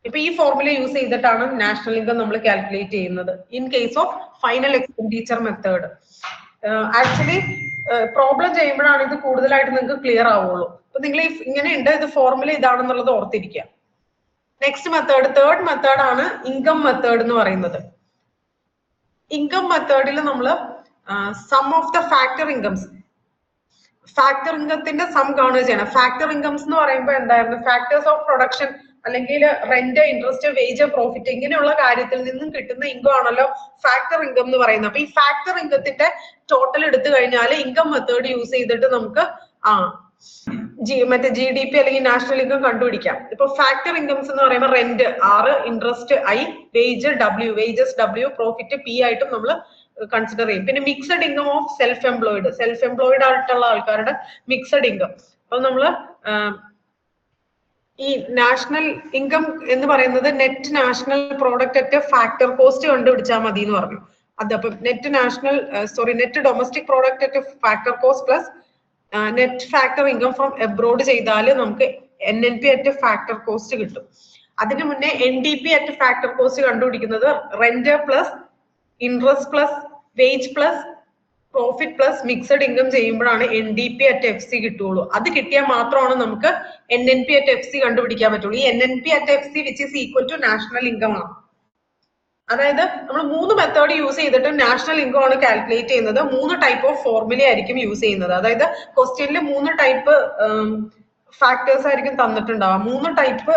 ഇപ്പൊ ഈ ഫോർമുല യൂസ് ചെയ്തിട്ടാണ് national income നമ്മൾ calculate ചെയ്യുന്നത് in case of final expenditure method. Actually problem ചെയ്യുമ്പോഴാണ് ഇത് കൂടുതലായിട്ട് നിങ്ങൾക്ക് ക്ലിയർ ആവുള്ളൂ. അപ്പൊ നിങ്ങൾ ഇങ്ങനെ ഉണ്ട്, ഇത് ഫോർമുല ഇതാണെന്നുള്ളത് ഓർത്തിരിക്കുക. നെക്സ്റ്റ് മെത്തേഡ്, തേർഡ് മെത്തേഡ് ആണ് ഇൻകം മെത്തേഡ് എന്ന് പറയുന്നത്. ഇൻകം മെത്തേഡിൽ നമ്മൾ sum of the factor incomes, factor ഇൻകത്തിന്റെ സം കാണുക ചെയ്യണം. ഫാക്ടർ ഇൻകംസ് എന്ന് പറയുമ്പോൾ എന്തായിരുന്നു? ഫാക്ടേഴ്സ് ഓഫ് പ്രൊഡക്ഷൻ അല്ലെങ്കിൽ റെന്റ്, ഇൻട്രസ്റ്റ്, വേജ്, പ്രോഫിറ്റ് ഇങ്ങനെയുള്ള കാര്യത്തിൽ നിന്നും കിട്ടുന്ന ഇൻകം ആണല്ലോ ഫാക്ടർ ഇൻകം എന്ന് പറയുന്നത്. അപ്പൊ ഈ ഫാക്ടർ ഇൻകത്തിന്റെ ടോട്ടൽ എടുത്തു കഴിഞ്ഞാൽ ഇൻകം മെത്തേഡ് യൂസ് ചെയ്തിട്ട് നമുക്ക് മറ്റേ ജി ഡി പി അല്ലെങ്കിൽ നാഷണൽ ഇൻകം കണ്ടുപിടിക്കാം. ഇപ്പൊ ഫാക്ടർ ഇൻകംസ് എന്ന് പറയുമ്പോൾ rent R, interest I, wage W, wages W, profit P ആയിട്ടും നമ്മൾ കൺസിഡർ ചെയ്യും. പിന്നെ mixed income of self employed ആയിട്ടുള്ള ആൾക്കാരുടെ മിക്സഡ് ഇൻകം. അപ്പൊ നമ്മള് ഈ നാഷണൽ ഇൻകം എന്ന് പറയുന്നത് net national product at factor cost കണ്ടുപിടിച്ചാൽ മതി എന്ന് പറഞ്ഞു. അതപ്പം net domestic product at factor cost plus net factor income from abroad ചെയ്താൽ നമുക്ക് NNP അറ്റ് ഫാക്ടർ കോസ്റ്റ് കിട്ടും. അതിന് മുന്നേ NDP അറ്റ് ഫാക്ടർ കോസ്റ്റ് കണ്ടുപിടിക്കുന്നത് rent plus interest plus wage plus profit plus mixed income ചെയ്യുമ്പോഴാണ് NDP അറ്റ് FC കിട്ടുള്ളൂ. അത് കിട്ടിയാൽ മാത്രമാണ് നമുക്ക് NNP അറ്റ് FC കണ്ടുപിടിക്കാൻ പറ്റുള്ളൂ. ഈ NNP at FC which is equal to national income ആണ്. അതായത് നമ്മൾ 3 മെത്തേഡ് യൂസ് ചെയ്തിട്ട് നാഷണൽ ഇൻകം ആണ് കാൽക്കുലേറ്റ് ചെയ്യുന്നത്. 3 ടൈപ്പ് ഓഫ് ഫോർമുല ആയിരിക്കും യൂസ് ചെയ്യുന്നത്. അതായത് ക്വസ്റ്റ്യനിൽ 3 ടൈപ്പ് ഫാക്ടേഴ്സ് ആയിരിക്കും തന്നിട്ടുണ്ടാവുക. 3 ടൈപ്പ്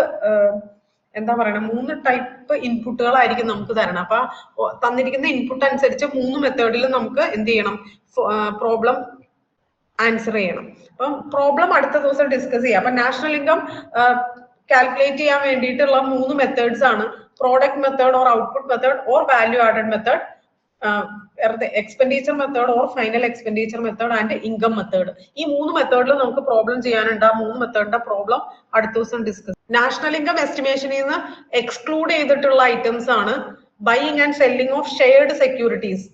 എന്താ പറയണ 3 ടൈപ്പ് ഇൻപുട്ടുകളായിരിക്കും നമുക്ക് തരണം. അപ്പൊ തന്നിരിക്കുന്ന ഇൻപുട്ട് അനുസരിച്ച് 3 മെത്തേഡിൽ നമുക്ക് എന്ത് ചെയ്യണം? പ്രോബ്ലം ആൻസർ ചെയ്യണം. അപ്പം പ്രോബ്ലം അടുത്ത ദിവസം ഡിസ്കസ് ചെയ്യാം. അപ്പൊ നാഷണൽ ഇൻകം കാൽക്കുലേറ്റ് ചെയ്യാൻ വേണ്ടിയിട്ടുള്ള 3 മെത്തേഡ്സ് ആണ്: product method or output method or value added method, expenditure method or final expenditure method and income method. ഈ 3 മെത്തേഡിൽ നമുക്ക് പ്രോബ്ലം ചെയ്യാനുണ്ട്. ആ 3 മെത്തേഡിന്റെ പ്രോബ്ലം അടുത്ത ദിവസം ഡിസ്കസ്. നാഷണൽ ഇൻകം എസ്റ്റിമേഷനിൽ നിന്ന് എക്സ്ക്ലൂഡ് ചെയ്തിട്ടുള്ള ഐറ്റംസ് ആണ് buying and selling of shared securities.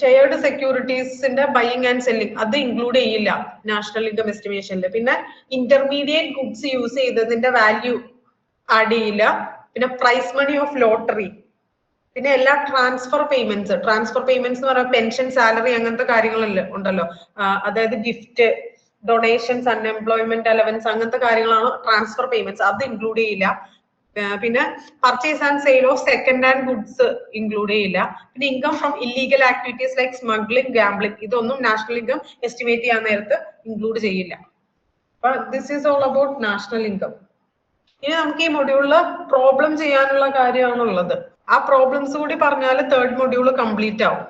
Shared സെക്യൂരിറ്റീസിന്റെ ബൈയിങ് ആൻഡ് സെല്ലിംഗ് അത് ഇൻക്ലൂഡ് ചെയ്യില്ല നാഷണൽ ഇൻകം എസ്റ്റിമേഷനിൽ. പിന്നെ ഇന്റർമീഡിയറ്റ് ഗുഡ്സ് യൂസ് ചെയ്തതിന്റെ വാല്യൂ ആഡ് ചെയ്യില്ല. പിന്നെ പ്രൈസ് മണി ഓഫ് ലോട്ടറി, പിന്നെ എല്ലാ ട്രാൻസ്ഫർ പേയ്മെന്റ്സ് എന്ന് പറയുമ്പോൾ പെൻഷൻ, സാലറി അങ്ങനത്തെ കാര്യങ്ങളല്ലേ ഉണ്ടല്ലോ. അതായത് ഗിഫ്റ്റ്, ഡൊണേഷൻസ്, അൺഎംപ്ലോയ്മെന്റ് അലവൻസ് അങ്ങനത്തെ കാര്യങ്ങളാണ് ട്രാൻസ്ഫർ പേയ്മെന്റ്സ്. അത് ഇൻക്ലൂഡ് ചെയ്യില്ല. പിന്നെ purchase and sale of second hand goods include ചെയ്യില്ല. പിന്നെ income from illegal activities like smuggling, gambling ഇതൊന്നും നാഷണൽ ഇൻകം എസ്റ്റിമേറ്റ് ചെയ്യാൻ നേരത്ത് ഇൻക്ലൂഡ് ചെയ്യില്ല. അപ്പൊ this is all about national income. ഇനി നമുക്ക് ഈ മൊഡ്യൂളില് പ്രോബ്ലം ചെയ്യാനുള്ള കാര്യമാണുള്ളത്. ആ പ്രോബ്ലംസ് കൂടി പറഞ്ഞാൽ തേർഡ് മൊഡ്യൂൾ കംപ്ലീറ്റ് ആവും.